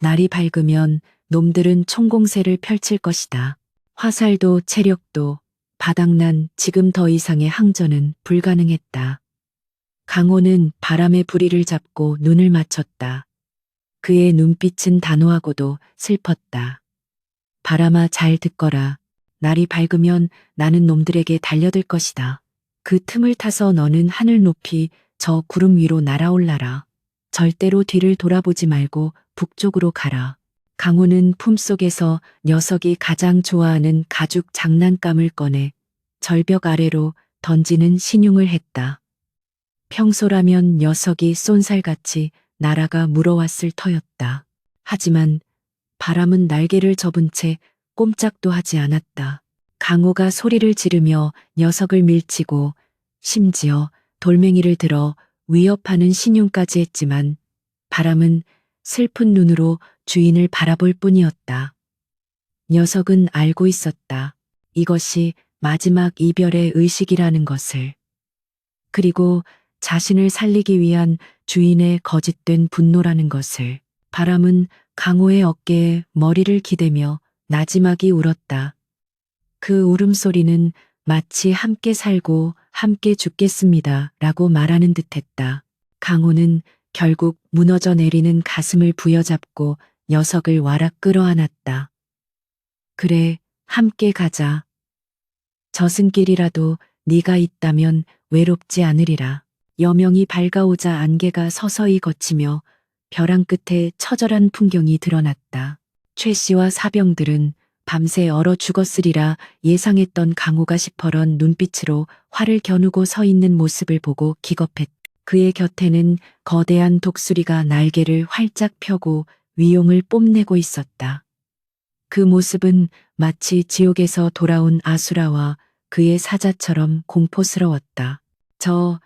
날이 밝으면 놈들은 총공세를 펼칠 것이다. 화살도 체력도 바닥난 지금 더 이상의 항전은 불가능했다. 강호는 바람의 부리를 잡고 눈을 맞췄다. 그의 눈빛은 단호하고도 슬펐다. 바람아, 잘 듣거라. 날이 밝으면 나는 놈들에게 달려들 것이다. 그 틈을 타서 너는 하늘 높이 저 구름 위로 날아올라라. 절대로 뒤를 돌아보지 말고 북쪽으로 가라. 강호는 품속에서 녀석이 가장 좋아하는 가죽 장난감을 꺼내 절벽 아래로 던지는 신용을 했다. 평소라면 녀석이 쏜살같이 날아가 물어왔을 터였다. 하지만 바람은 날개를 접은 채 꼼짝도 하지 않았다. 강호가 소리를 지르며 녀석을 밀치고 심지어 돌멩이를 들어 위협하는 신용까지 했지만 바람은 슬픈 눈으로 주인을 바라볼 뿐이었다. 녀석은 알고 있었다. 이것이 마지막 이별의 의식이라는 것을. 그리고 자신을 살리기 위한 주인의 거짓된 분노라는 것을. 바람은 강호의 어깨에 머리를 기대며 나지막이 울었다. 그 울음소리는 마치 함께 살고 함께 죽겠습니다 라고 말하는 듯했다. 강호는 결국 무너져 내리는 가슴을 부여잡고 녀석을 와락 끌어안았다. 그래, 함께 가자. 저승길이라도 네가 있다면 외롭지 않으리라. 여명이 밝아오자 안개가 서서히 걷히며 벼랑 끝에 처절한 풍경이 드러났다. 최 씨와 사병들은 밤새 얼어 죽었으리라 예상했던 강호가 시퍼런 눈빛으로 활을 겨누고 서 있는 모습을 보고 기겁했다. 그의 곁에는 거대한 독수리가 날개를 활짝 펴고 위용을 뽐내고 있었다. 그 모습은 마치 지옥에서 돌아온 아수라와 그의 사자처럼 공포스러웠다. 저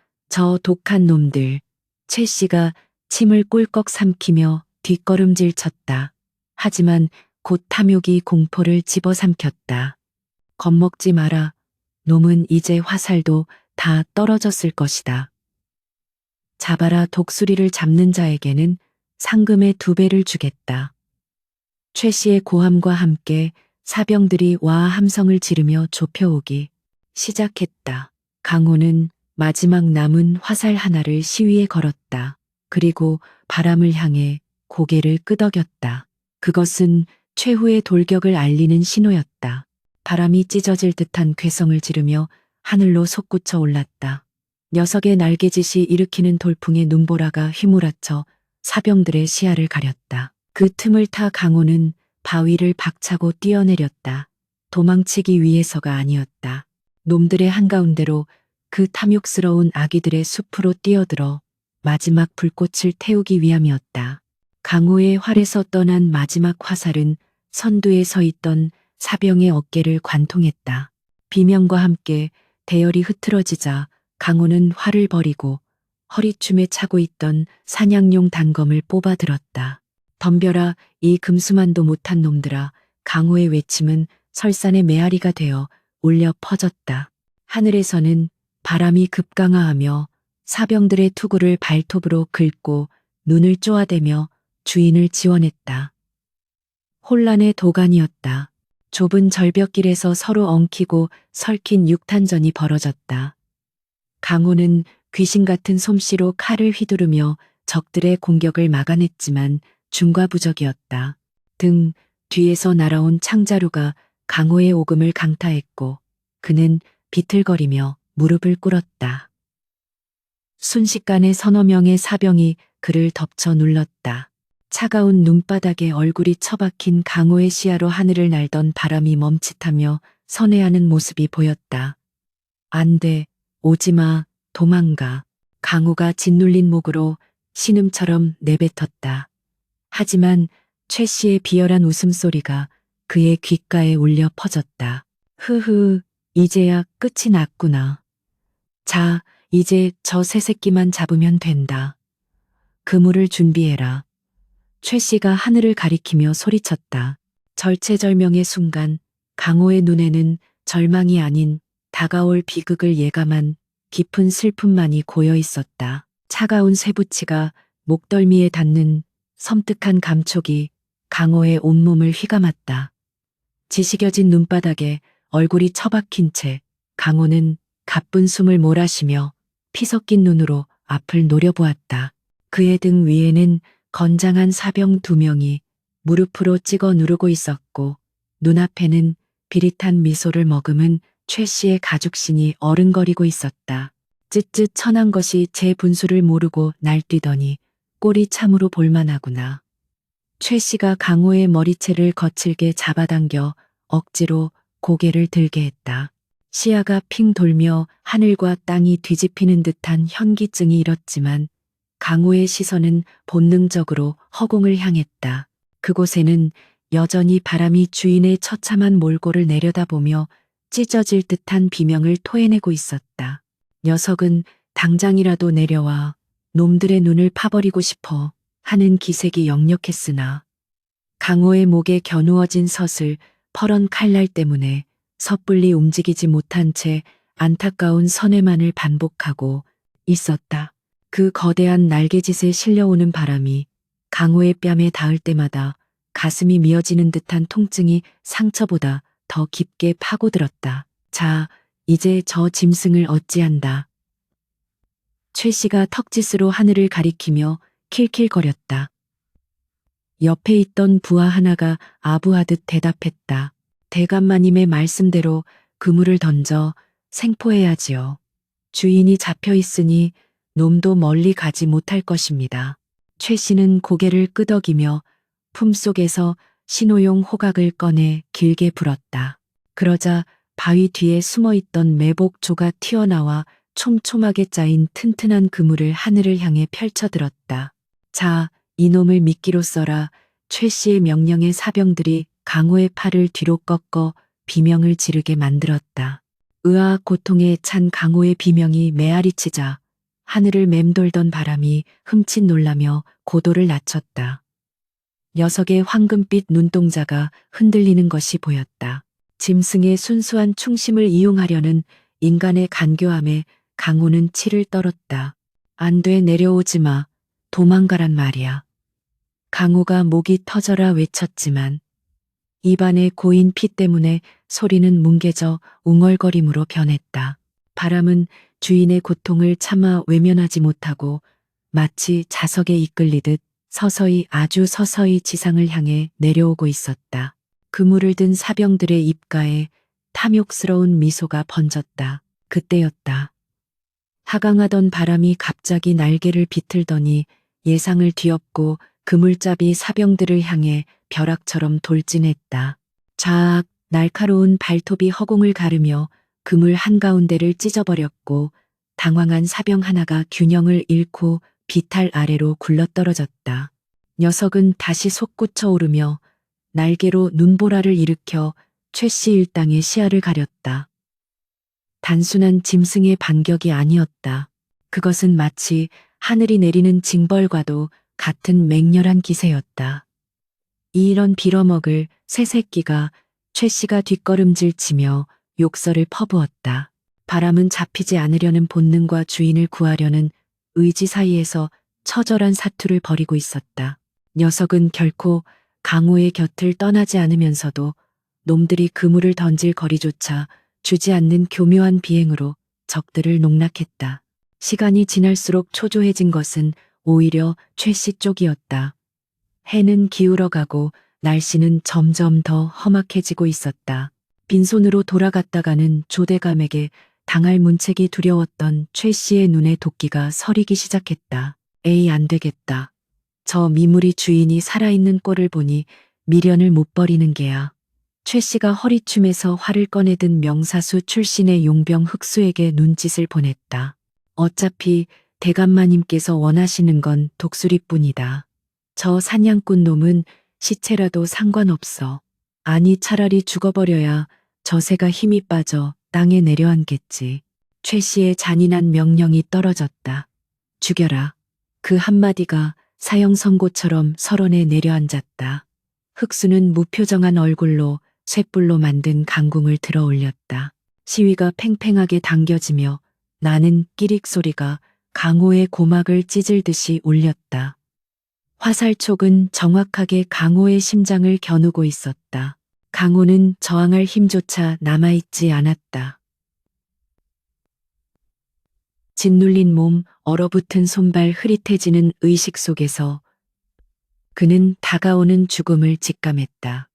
독한 놈들. 최 씨가 침을 꿀꺽 삼키며 뒷걸음질 쳤다. 하지만 곧 탐욕이 공포를 집어삼켰다. 겁먹지 마라. 놈은 이제 화살도 다 떨어졌을 것이다. 잡아라. 독수리를 잡는 자에게는 상금의 2배를 주겠다. 최 씨의 고함과 함께 사병들이 와 함성을 지르며 좁혀오기 시작했다. 강호는 마지막 남은 화살 하나를 시위에 걸었다. 그리고 바람을 향해 고개를 끄덕였다. 그것은 최후의 돌격을 알리는 신호였다. 바람이 찢어질 듯한 괴성을 지르며 하늘로 솟구쳐 올랐다. 녀석의 날개짓이 일으키는 돌풍의 눈보라가 휘몰아쳐 사병들의 시야를 가렸다. 그 틈을 타 강호는 바위를 박차고 뛰어내렸다. 도망치기 위해서가 아니었다. 놈들의 한가운데로 그 탐욕스러운 아기들의 숲으로 뛰어들어 마지막 불꽃을 태우기 위함이었다. 강호의 활에서 떠난 마지막 화살은 선두에 서 있던 사병의 어깨를 관통했다. 비명과 함께 대열이 흐트러지자 강호는 활을 버리고 허리춤에 차고 있던 사냥용 단검을 뽑아들었다. 덤벼라 이 금수만도 못한 놈들아. 강호의 외침은 설산의 메아리가 되어 울려 퍼졌다. 하늘에서는 바람이 급강하하며 사병들의 투구를 발톱으로 긁고 눈을 쪼아대며 주인을 지원했다. 혼란의 도가니였다. 좁은 절벽길에서 서로 엉키고 설킨 육탄전이 벌어졌다. 강호는 귀신 같은 솜씨로 칼을 휘두르며 적들의 공격을 막아냈지만 중과부적이었다. 등 뒤에서 날아온 창자루가 강호의 오금을 강타했고 그는 비틀거리며 무릎을 꿇었다. 순식간에 서너 명의 사병이 그를 덮쳐 눌렀다. 차가운 눈바닥에 얼굴이 처박힌 강호의 시야로 하늘을 날던 바람이 멈칫하며 선회하는 모습이 보였다. 안 돼, 오지마, 도망가. 강호가 짓눌린 목으로 신음처럼 내뱉었다. 하지만 최 씨의 비열한 웃음소리가 그의 귓가에 울려 퍼졌다. 흐흐, 이제야 끝이 났구나. 자, 이제 저 새새끼만 잡으면 된다. 그물을 준비해라. 최 씨가 하늘을 가리키며 소리쳤다. 절체절명의 순간 강호의 눈에는 절망이 아닌 다가올 비극을 예감한 깊은 슬픔만이 고여 있었다. 차가운 쇠붙이가 목덜미에 닿는 섬뜩한 감촉이 강호의 온몸을 휘감았다. 지식여진 눈바닥에 얼굴이 처박힌 채 강호는 가쁜 숨을 몰아쉬며 피 섞인 눈으로 앞을 노려보았다. 그의 등 위에는 건장한 사병 2명이 무릎으로 찍어 누르고 있었고 눈앞에는 비릿한 미소를 머금은 최 씨의 가죽신이 어른거리고 있었다. 쯧쯧 천한 것이 제 분수를 모르고 날뛰더니 꼴이 참으로 볼만하구나. 최 씨가 강호의 머리채를 거칠게 잡아당겨 억지로 고개를 들게 했다. 시야가 핑 돌며 하늘과 땅이 뒤집히는 듯한 현기증이 일었지만 강호의 시선은 본능적으로 허공을 향했다. 그곳에는 여전히 바람이 주인의 처참한 몰골을 내려다보며 찢어질 듯한 비명을 토해내고 있었다. 녀석은 당장이라도 내려와 놈들의 눈을 파버리고 싶어 하는 기색이 역력했으나 강호의 목에 겨누어진 서슬 퍼런 칼날 때문에 섣불리 움직이지 못한 채 안타까운 선회만을 반복하고 있었다. 그 거대한 날개짓에 실려오는 바람이 강호의 뺨에 닿을 때마다 가슴이 미어지는 듯한 통증이 상처보다 더 깊게 파고들었다. 자, 이제 저 짐승을 어찌한다. 최 씨가 턱짓으로 하늘을 가리키며 킬킬거렸다. 옆에 있던 부하 하나가 아부하듯 대답했다. 대감마님의 말씀대로 그물을 던져 생포해야지요. 주인이 잡혀 있으니 놈도 멀리 가지 못할 것입니다. 최 씨는 고개를 끄덕이며 품속에서 신호용 호각을 꺼내 길게 불었다. 그러자 바위 뒤에 숨어있던 매복조가 튀어나와 촘촘하게 짜인 튼튼한 그물을 하늘을 향해 펼쳐들었다. 자, 이놈을 미끼로 써라. 최 씨의 명령에 사병들이 강호의 팔을 뒤로 꺾어 비명을 지르게 만들었다. 의아 고통에 찬 강호의 비명이 메아리치자 하늘을 맴돌던 바람이 흠칫 놀라며 고도를 낮췄다. 녀석의 황금빛 눈동자가 흔들리는 것이 보였다. 짐승의 순수한 충심을 이용하려는 인간의 간교함에 강호는 치를 떨었다. 안 돼, 내려오지 마. 도망가란 말이야. 강호가 목이 터져라 외쳤지만 입안에 고인 피 때문에 소리는 뭉개져 웅얼거림으로 변했다. 바람은 주인의 고통을 차마 외면하지 못하고 마치 자석에 이끌리듯 서서히 아주 서서히 지상을 향해 내려오고 있었다. 그물을 든 사병들의 입가에 탐욕스러운 미소가 번졌다. 그때였다. 하강하던 바람이 갑자기 날개를 비틀더니 예상을 뒤엎고 그물잡이 사병들을 향해 벼락처럼 돌진했다. 좌악 날카로운 발톱이 허공을 가르며 그물 한가운데를 찢어버렸고 당황한 사병 하나가 균형을 잃고 비탈 아래로 굴러떨어졌다. 녀석은 다시 솟구쳐 오르며 날개로 눈보라를 일으켜 최씨 일당의 시야를 가렸다. 단순한 짐승의 반격이 아니었다. 그것은 마치 하늘이 내리는 징벌과도 같은 맹렬한 기세였다. 이런 빌어먹을 새 새끼가 최씨가 뒷걸음질 치며 욕설을 퍼부었다. 바람은 잡히지 않으려는 본능과 주인을 구하려는 의지 사이에서 처절한 사투를 벌이고 있었다. 녀석은 결코 강호의 곁을 떠나지 않으면서도 놈들이 그물을 던질 거리조차 주지 않는 교묘한 비행으로 적들을 농락했다. 시간이 지날수록 초조해진 것은 오히려 최씨 쪽이었다. 해는 기울어가고 날씨는 점점 더 험악해지고 있었다. 빈손으로 돌아갔다가는 조대감에게 당할 문책이 두려웠던 최씨의 눈에 도끼가 서리기 시작했다. 에이, 안 되겠다. 저 미물이 주인이 살아있는 꼴을 보니 미련을 못 버리는 게야. 최씨가 허리춤에서 활을 꺼내든 명사수 출신의 용병 흑수에게 눈짓을 보냈다. 어차피 대감마님께서 원하시는 건 독수리뿐이다. 저 사냥꾼 놈은 시체라도 상관없어. 아니, 차라리 죽어버려야 저 새가 힘이 빠져 땅에 내려앉겠지. 최씨의 잔인한 명령이 떨어졌다. 죽여라. 그 한마디가 사형 선고처럼 설원에 내려앉았다. 흑수는 무표정한 얼굴로 쇳불로 만든 강궁을 들어 올렸다. 시위가 팽팽하게 당겨지며 나는 끼릭 소리가 강호의 고막을 찢을 듯이 울렸다. 화살촉은 정확하게 강호의 심장을 겨누고 있었다. 강호는 저항할 힘조차 남아있지 않았다. 짓눌린 몸, 얼어붙은 손발, 흐릿해지는 의식 속에서 그는 다가오는 죽음을 직감했다.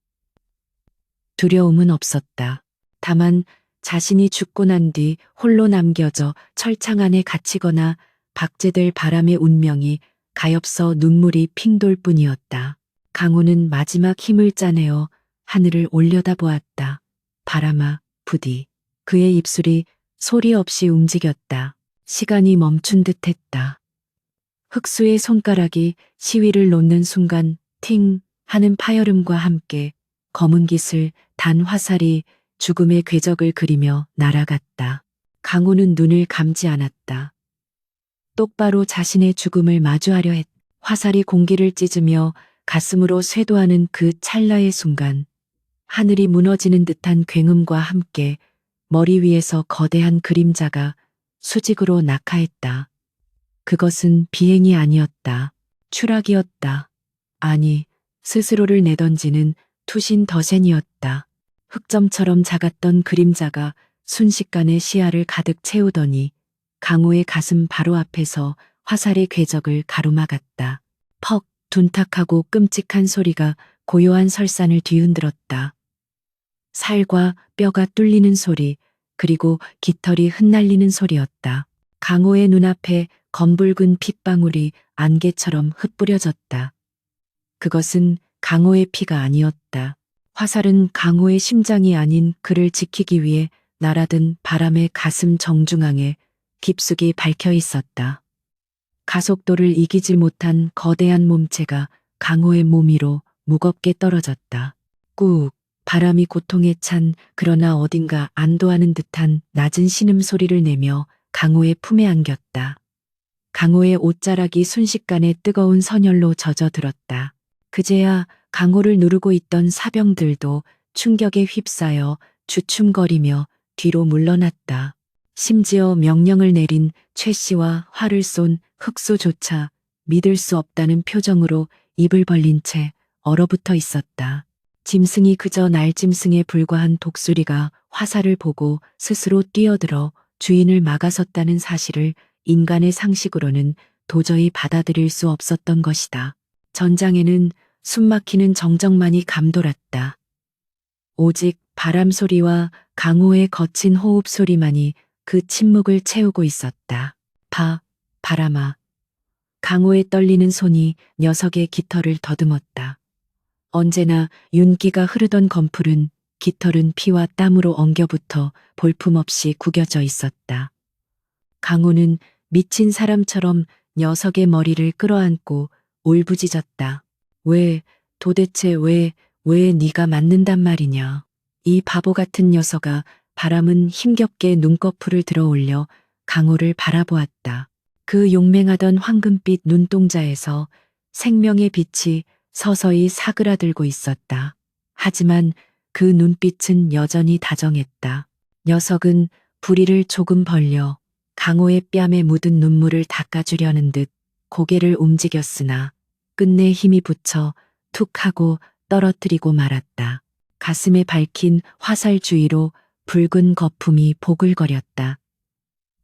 두려움은 없었다. 다만 자신이 죽고 난 뒤 홀로 남겨져 철창 안에 갇히거나 박제될 바람의 운명이 가엾어 눈물이 핑 돌 뿐이었다. 강호는 마지막 힘을 짜내어 하늘을 올려다보았다. 바람아, 부디. 그의 입술이 소리 없이 움직였다. 시간이 멈춘 듯했다. 흑수의 손가락이 시위를 놓는 순간 팅 하는 파열음과 함께 검은 깃을 단 화살이 죽음의 궤적을 그리며 날아갔다. 강호는 눈을 감지 않았다. 똑바로 자신의 죽음을 마주하려 했다. 화살이 공기를 찢으며 가슴으로 쇄도하는 그 찰나의 순간 하늘이 무너지는 듯한 굉음과 함께 머리 위에서 거대한 그림자가 수직으로 낙하했다. 그것은 비행이 아니었다. 추락이었다. 아니, 스스로를 내던지는 투신 덫센이었다. 흑점처럼 작았던 그림자가 순식간에 시야를 가득 채우더니 강호의 가슴 바로 앞에서 화살의 궤적을 가로막았다. 퍽, 둔탁하고 끔찍한 소리가 고요한 설산을 뒤흔들었다. 살과 뼈가 뚫리는 소리, 그리고 깃털이 흩날리는 소리였다. 강호의 눈앞에 검붉은 핏방울이 안개처럼 흩뿌려졌다. 그것은 강호의 피가 아니었다. 화살은 강호의 심장이 아닌 그를 지키기 위해 날아든 바람의 가슴 정중앙에 깊숙이 박혀 있었다. 가속도를 이기지 못한 거대한 몸체가 강호의 몸 위로 무겁게 떨어졌다. 꾹, 바람이 고통에 찬 그러나 어딘가 안도하는 듯한 낮은 신음소리를 내며 강호의 품에 안겼다. 강호의 옷자락이 순식간에 뜨거운 선열로 젖어들었다. 그제야 강호를 누르고 있던 사병들도 충격에 휩싸여 주춤거리며 뒤로 물러났다. 심지어 명령을 내린 최씨와 활을 쏜 흑수조차 믿을 수 없다는 표정으로 입을 벌린 채 얼어붙어 있었다. 짐승이 그저 날짐승에 불과한 독수리가 화살을 보고 스스로 뛰어들어 주인을 막아섰다는 사실을 인간의 상식으로는 도저히 받아들일 수 없었던 것이다. 전장에는 숨막히는 정적만이 감돌았다. 오직 바람 소리와 강호의 거친 호흡 소리만이 그 침묵을 채우고 있었다. 바람아. 강호의 떨리는 손이 녀석의 깃털을 더듬었다. 언제나 윤기가 흐르던 검풀은 깃털은 피와 땀으로 엉겨붙어 볼품없이 구겨져 있었다. 강호는 미친 사람처럼 녀석의 머리를 끌어안고 울부짖었다. 도대체 왜 네가 맞는단 말이냐. 이 바보 같은 녀석아. 바람은 힘겹게 눈꺼풀을 들어 올려 강호를 바라보았다. 그 용맹하던 황금빛 눈동자에서 생명의 빛이 서서히 사그라들고 있었다. 하지만 그 눈빛은 여전히 다정했다. 녀석은 부리를 조금 벌려 강호의 뺨에 묻은 눈물을 닦아주려는 듯 고개를 움직였으나 끝내 힘이 붙여 툭 하고 떨어뜨리고 말았다. 가슴에 밝힌 화살 주위로 붉은 거품이 보글거렸다.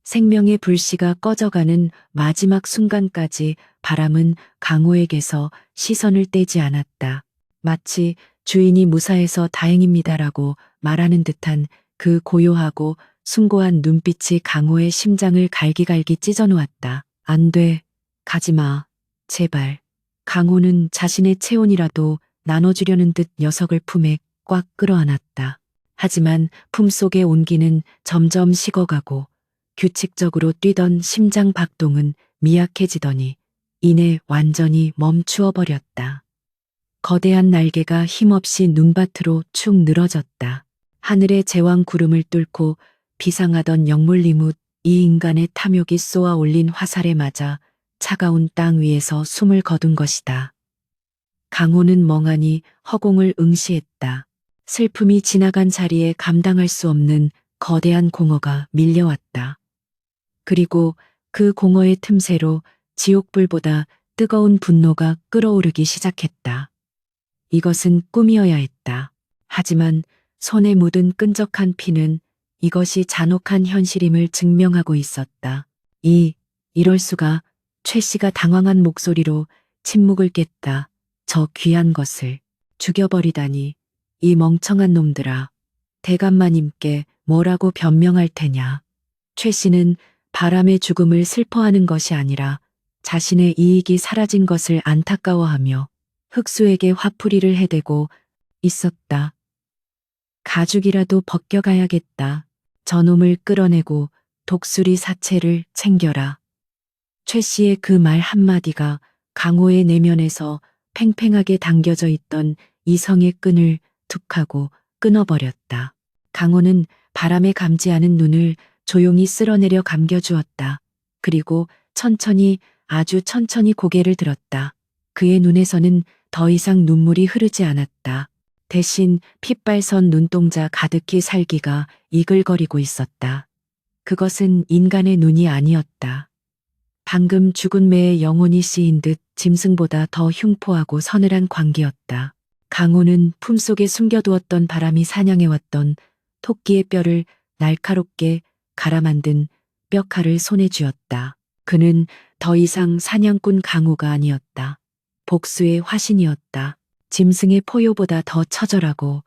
생명의 불씨가 꺼져가는 마지막 순간까지 바람은 강호에게서 시선을 떼지 않았다. 마치 주인이 무사해서 다행입니다라고 말하는 듯한 그 고요하고 숭고한 눈빛이 강호의 심장을 갈기갈기 찢어놓았다. 안 돼. 가지마. 제발. 강호는 자신의 체온이라도 나눠주려는 듯 녀석을 품에 꽉 끌어안았다. 하지만 품속의 온기는 점점 식어가고 규칙적으로 뛰던 심장 박동은 미약해지더니 이내 완전히 멈추어 버렸다. 거대한 날개가 힘없이 눈밭으로 축 늘어졌다. 하늘의 제왕 구름을 뚫고 비상하던 영물리뭇 이 인간의 탐욕이 쏘아 올린 화살에 맞아 차가운 땅 위에서 숨을 거둔 것이다. 강호는 멍하니 허공을 응시했다. 슬픔이 지나간 자리에 감당할 수 없는 거대한 공허가 밀려왔다. 그리고 그 공허의 틈새로 지옥불보다 뜨거운 분노가 끓어오르기 시작했다. 이것은 꿈이어야 했다. 하지만 손에 묻은 끈적한 피는 이것이 잔혹한 현실임을 증명하고 있었다. 이럴 수가. 최 씨가 당황한 목소리로 침묵을 깼다. 저 귀한 것을 죽여버리다니. 이 멍청한 놈들아. 대감마님께 뭐라고 변명할 테냐. 최 씨는 바람의 죽음을 슬퍼하는 것이 아니라 자신의 이익이 사라진 것을 안타까워하며 흑수에게 화풀이를 해대고 있었다. 가죽이라도 벗겨가야겠다. 저놈을 끌어내고 독수리 사체를 챙겨라. 최 씨의 그 말 한마디가 강호의 내면에서 팽팽하게 당겨져 있던 이성의 끈을 툭 하고 끊어버렸다. 강호는 바람에 감지 않은 눈을 조용히 쓸어내려 감겨주었다. 그리고 천천히, 아주 천천히 고개를 들었다. 그의 눈에서는 더 이상 눈물이 흐르지 않았다. 대신 핏발선 눈동자 가득히 살기가 이글거리고 있었다. 그것은 인간의 눈이 아니었다. 방금 죽은 매의 영혼이 씌인 듯 짐승보다 더 흉포하고 서늘한 광기였다. 강호는 품속에 숨겨두었던 바람이 사냥해왔던 토끼의 뼈를 날카롭게 갈아 만든 뼈칼을 손에 쥐었다. 그는 더 이상 사냥꾼 강호가 아니었다. 복수의 화신이었다. 짐승의 포효보다 더 처절하고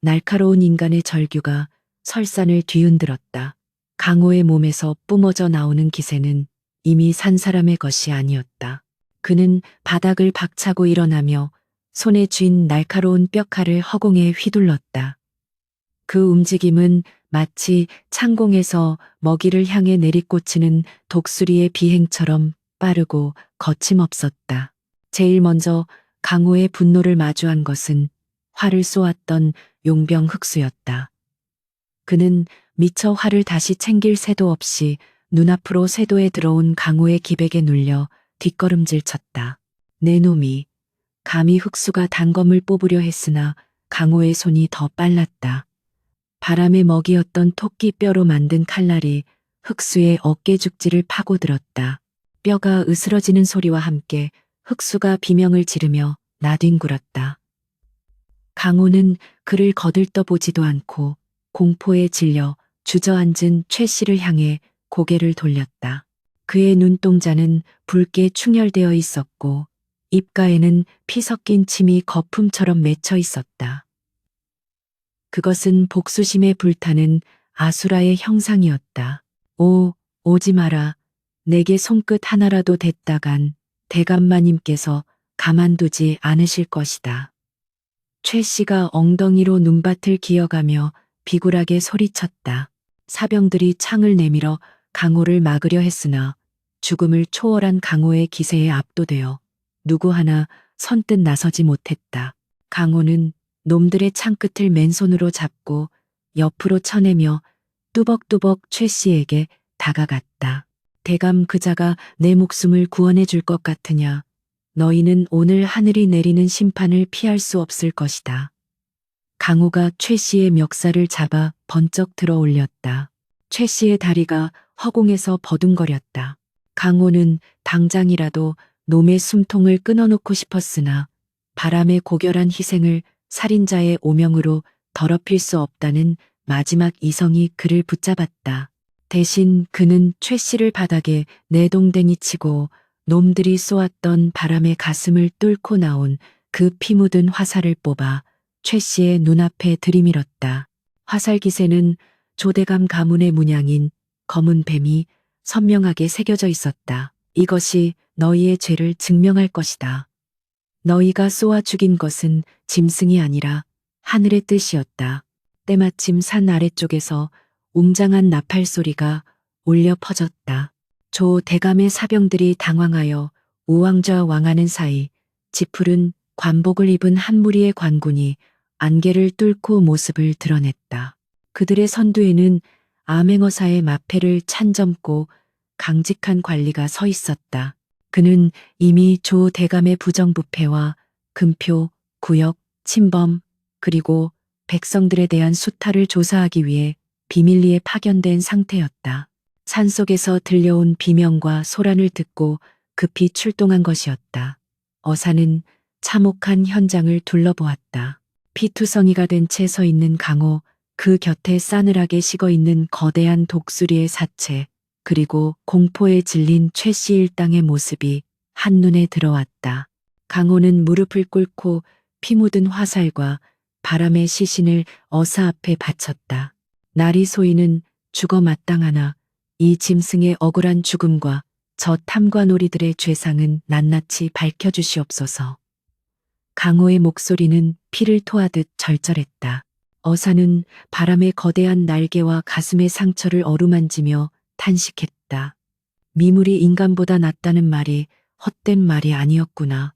날카로운 인간의 절규가 설산을 뒤흔들었다. 강호의 몸에서 뿜어져 나오는 기세는 이미 산 사람의 것이 아니었다. 그는 바닥을 박차고 일어나며 손에 쥔 날카로운 뼈칼을 허공에 휘둘렀다. 그 움직임은 마치 창공에서 먹이를 향해 내리꽂히는 독수리의 비행처럼 빠르고 거침없었다. 제일 먼저 강호의 분노를 마주한 것은 활을 쏘았던 용병 흑수였다. 그는 미처 활을 다시 챙길 새도 없이 눈앞으로 쇄도에 들어온 강호의 기백에 눌려 뒷걸음질 쳤다. 내 놈이 감히 흑수가 단검을 뽑으려 했으나 강호의 손이 더 빨랐다. 바람의 먹이였던 토끼 뼈로 만든 칼날이 흑수의 어깨 죽지를 파고들었다. 뼈가 으스러지는 소리와 함께 흑수가 비명을 지르며 나뒹굴었다. 강호는 그를 거들떠보지도 않고 공포에 질려 주저앉은 최 씨를 향해 고개를 돌렸다. 그의 눈동자는 붉게 충혈되어 있었고 입가에는 피 섞인 침이 거품처럼 맺혀 있었다. 그것은 복수심에 불타는 아수라의 형상이었다. 오지 마라. 내게 손끝 하나라도 댔다간 대감마님께서 가만두지 않으실 것이다. 최 씨가 엉덩이로 눈밭을 기어가며 비굴하게 소리쳤다. 사병들이 창을 내밀어 강호를 막으려 했으나 죽음을 초월한 강호의 기세에 압도되어 누구 하나 선뜻 나서지 못했다. 강호는 놈들의 창끝을 맨손으로 잡고 옆으로 쳐내며 뚜벅뚜벅 최 씨에게 다가갔다. 대감 그자가 내 목숨을 구원해 줄 것 같으냐? 너희는 오늘 하늘이 내리는 심판을 피할 수 없을 것이다. 강호가 최 씨의 멱살을 잡아 번쩍 들어 올렸다. 최 씨의 다리가 허공에서 버둥거렸다. 강호는 당장이라도 놈의 숨통을 끊어놓고 싶었으나 바람의 고결한 희생을 살인자의 오명으로 더럽힐 수 없다는 마지막 이성이 그를 붙잡았다. 대신 그는 최 씨를 바닥에 내동댕이 치고 놈들이 쏘았던 바람의 가슴을 뚫고 나온 그 피 묻은 화살을 뽑아 최 씨의 눈앞에 들이밀었다. 화살 기세는 조대감 가문의 문양인 검은 뱀이 선명하게 새겨져 있었다. 이것이 너희의 죄를 증명할 것이다. 너희가 쏘아 죽인 것은 짐승이 아니라 하늘의 뜻이었다. 때마침 산 아래쪽에서 웅장한 나팔 소리가 울려 퍼졌다. 조 대감의 사병들이 당황하여 우왕좌왕하는 사이 지푸른 관복을 입은 한 무리의 관군이 안개를 뚫고 모습을 드러냈다. 그들의 선두에는 암행어사의 마패를 찬점고 강직한 관리가 서 있었다. 그는 이미 조 대감의 부정부패와 금표, 구역, 침범, 그리고 백성들에 대한 수탈을 조사하기 위해 비밀리에 파견된 상태였다. 산속에서 들려온 비명과 소란을 듣고 급히 출동한 것이었다. 어사는 참혹한 현장을 둘러보았다. 피투성이가 된 채 서 있는 강호, 그 곁에 싸늘하게 식어 있는 거대한 독수리의 사체, 그리고 공포에 질린 최 씨 일당의 모습이 한눈에 들어왔다. 강호는 무릎을 꿇고 피 묻은 화살과 바람의 시신을 어사 앞에 바쳤다. 날이 소이는 죽어 마땅하나 이 짐승의 억울한 죽음과 저 탐관오리들의 죄상은 낱낱이 밝혀주시옵소서. 강호의 목소리는 피를 토하듯 절절했다. 어사는 바람의 거대한 날개와 가슴의 상처를 어루만지며 탄식했다. 미물이 인간보다 낫다는 말이 헛된 말이 아니었구나.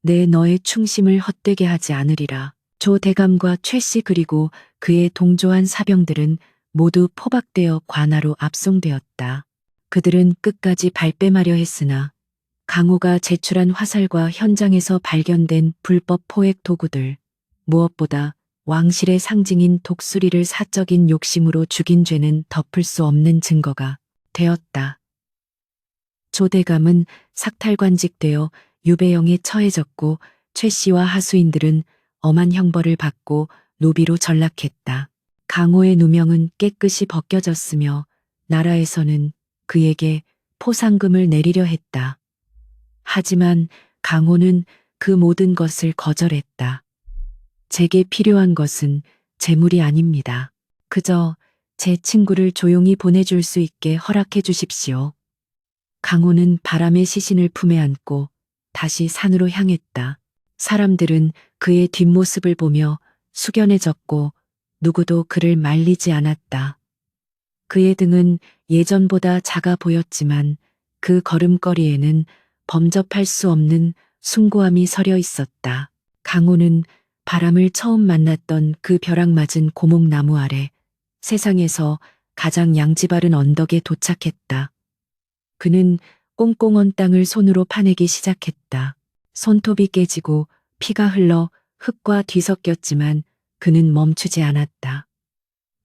내 너의 충심을 헛되게 하지 않으리라. 조 대감과 최 씨 그리고 그의 동조한 사병들은 모두 포박되어 관하로 압송되었다. 그들은 끝까지 발뺌하려 했으나 강호가 제출한 화살과 현장에서 발견된 불법 포획 도구들, 무엇보다 왕실의 상징인 독수리를 사적인 욕심으로 죽인 죄는 덮을 수 없는 증거가 되었다. 조대감은 삭탈관직되어 유배영에 처해졌고 최 씨와 하수인들은 엄한 형벌을 받고 노비로 전락했다. 강호의 누명은 깨끗이 벗겨졌으며 나라에서는 그에게 포상금을 내리려 했다. 하지만 강호는 그 모든 것을 거절했다. 제게 필요한 것은 재물이 아닙니다. 그저 제 친구를 조용히 보내줄 수 있게 허락해 주십시오. 강호는 바람의 시신을 품에 안고 다시 산으로 향했다. 사람들은 그의 뒷모습을 보며 숙연해졌고 누구도 그를 말리지 않았다. 그의 등은 예전보다 작아 보였지만 그 걸음걸이에는 범접할 수 없는 숭고함이 서려 있었다. 강호는 바람을 처음 만났던 그 벼락 맞은 고목나무 아래 세상에서 가장 양지 바른 언덕에 도착했다. 그는 꽁꽁 언 땅을 손으로 파내기 시작했다. 손톱이 깨지고 피가 흘러 흙과 뒤섞였지만 그는 멈추지 않았다.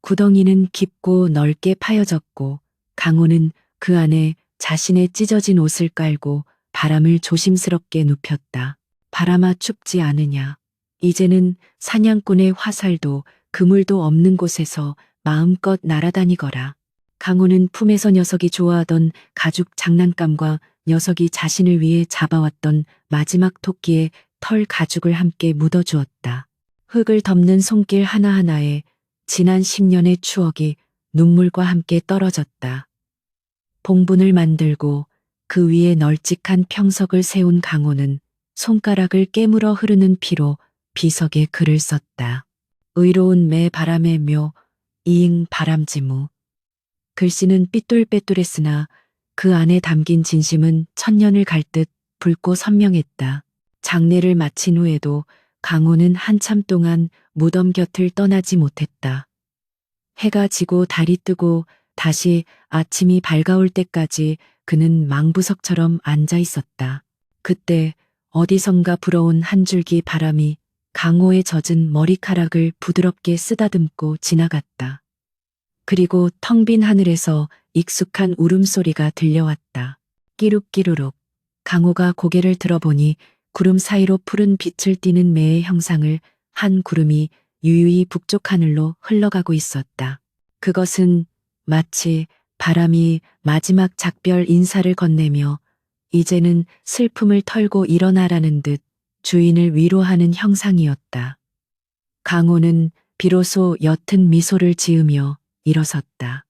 구덩이는 깊고 넓게 파여졌고 강호는 그 안에 자신의 찢어진 옷을 깔고 바람을 조심스럽게 눕혔다. 바람아 춥지 않으냐. 이제는 사냥꾼의 화살도 그물도 없는 곳에서 마음껏 날아다니거라. 강호는 품에서 녀석이 좋아하던 가죽 장난감과 녀석이 자신을 위해 잡아왔던 마지막 토끼의 털 가죽을 함께 묻어주었다. 흙을 덮는 손길 하나하나에 지난 10년의 추억이 눈물과 함께 떨어졌다. 봉분을 만들고 그 위에 널찍한 평석을 세운 강호는 손가락을 깨물어 흐르는 피로 비석에 글을 썼다. 의로운 매 바람의 묘, 이응 바람지무. 글씨는 삐뚤빼뚤했으나 그 안에 담긴 진심은 천년을 갈 듯 붉고 선명했다. 장례를 마친 후에도 강호는 한참 동안 무덤 곁을 떠나지 못했다. 해가 지고 달이 뜨고 다시 아침이 밝아올 때까지 그는 망부석처럼 앉아 있었다. 그때 어디선가 불어온 한 줄기 바람이 강호의 젖은 머리카락을 부드럽게 쓰다듬고 지나갔다. 그리고 텅 빈 하늘에서 익숙한 울음소리가 들려왔다. 끼룩끼루룩. 강호가 고개를 들어보니 구름 사이로 푸른 빛을 띠는 매의 형상을 한 구름이 유유히 북쪽 하늘로 흘러가고 있었다. 그것은 마치 바람이 마지막 작별 인사를 건네며 이제는 슬픔을 털고 일어나라는 듯 주인을 위로하는 형상이었다. 강호는 비로소 옅은 미소를 지으며 일어섰다.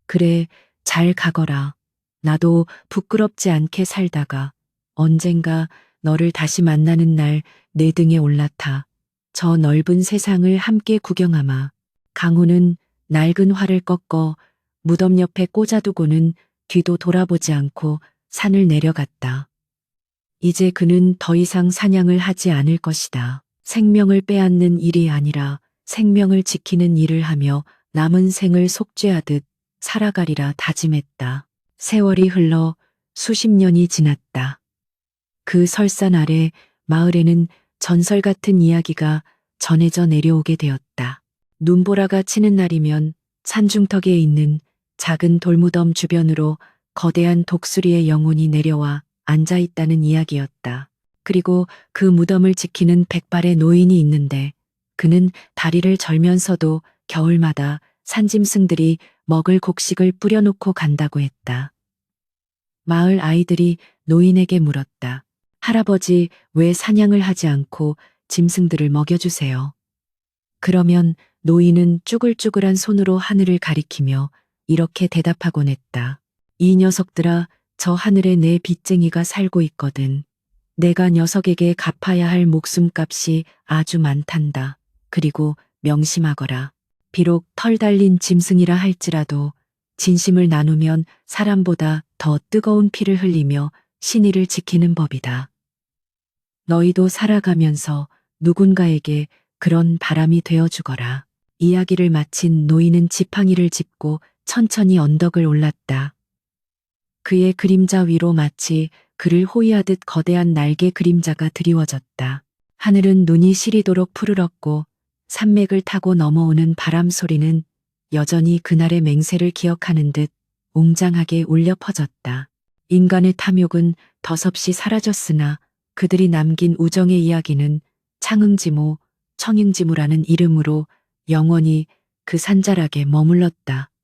그래, 잘 가거라. 나도 부끄럽지 않게 살다가 언젠가 너를 다시 만나는 날 내 등에 올라타 저 넓은 세상을 함께 구경하마. 강호는 낡은 활을 꺾어 무덤 옆에 꽂아두고는 뒤도 돌아보지 않고 산을 내려갔다. 이제 그는 더 이상 사냥을 하지 않을 것이다. 생명을 빼앗는 일이 아니라 생명을 지키는 일을 하며 남은 생을 속죄하듯 살아가리라 다짐했다. 세월이 흘러 수십 년이 지났다. 그 설산 아래 마을에는 전설 같은 이야기가 전해져 내려오게 되었다. 눈보라가 치는 날이면 산중턱에 있는 작은 돌무덤 주변으로 거대한 독수리의 영혼이 내려와 앉아 있다는 이야기였다. 그리고 그 무덤을 지키는 백발의 노인이 있는데 그는 다리를 절면서도 겨울마다 산짐승들이 먹을 곡식을 뿌려놓고 간다고 했다. 마을 아이들이 노인에게 물었다. 할아버지, 왜 사냥을 하지 않고 짐승들을 먹여주세요? 그러면 노인은 쭈글쭈글한 손으로 하늘을 가리키며 이렇게 대답하곤 했다. 이 녀석들아, 저 하늘에 내 빚쟁이가 살고 있거든. 내가 녀석에게 갚아야 할 목숨값이 아주 많단다. 그리고 명심하거라. 비록 털 달린 짐승이라 할지라도 진심을 나누면 사람보다 더 뜨거운 피를 흘리며 신의를 지키는 법이다. 너희도 살아가면서 누군가에게 그런 바람이 되어주거라. 이야기를 마친 노인은 지팡이를 짚고 천천히 언덕을 올랐다. 그의 그림자 위로 마치 그를 호위하듯 거대한 날개 그림자가 드리워졌다. 하늘은 눈이 시리도록 푸르렀고 산맥을 타고 넘어오는 바람 소리는 여전히 그날의 맹세를 기억하는 듯 웅장하게 울려 퍼졌다. 인간의 탐욕은 덧없이 사라졌으나 그들이 남긴 우정의 이야기는 창응지모, 청ing지무라는 이름으로 영원히 그 산자락에 머물렀다.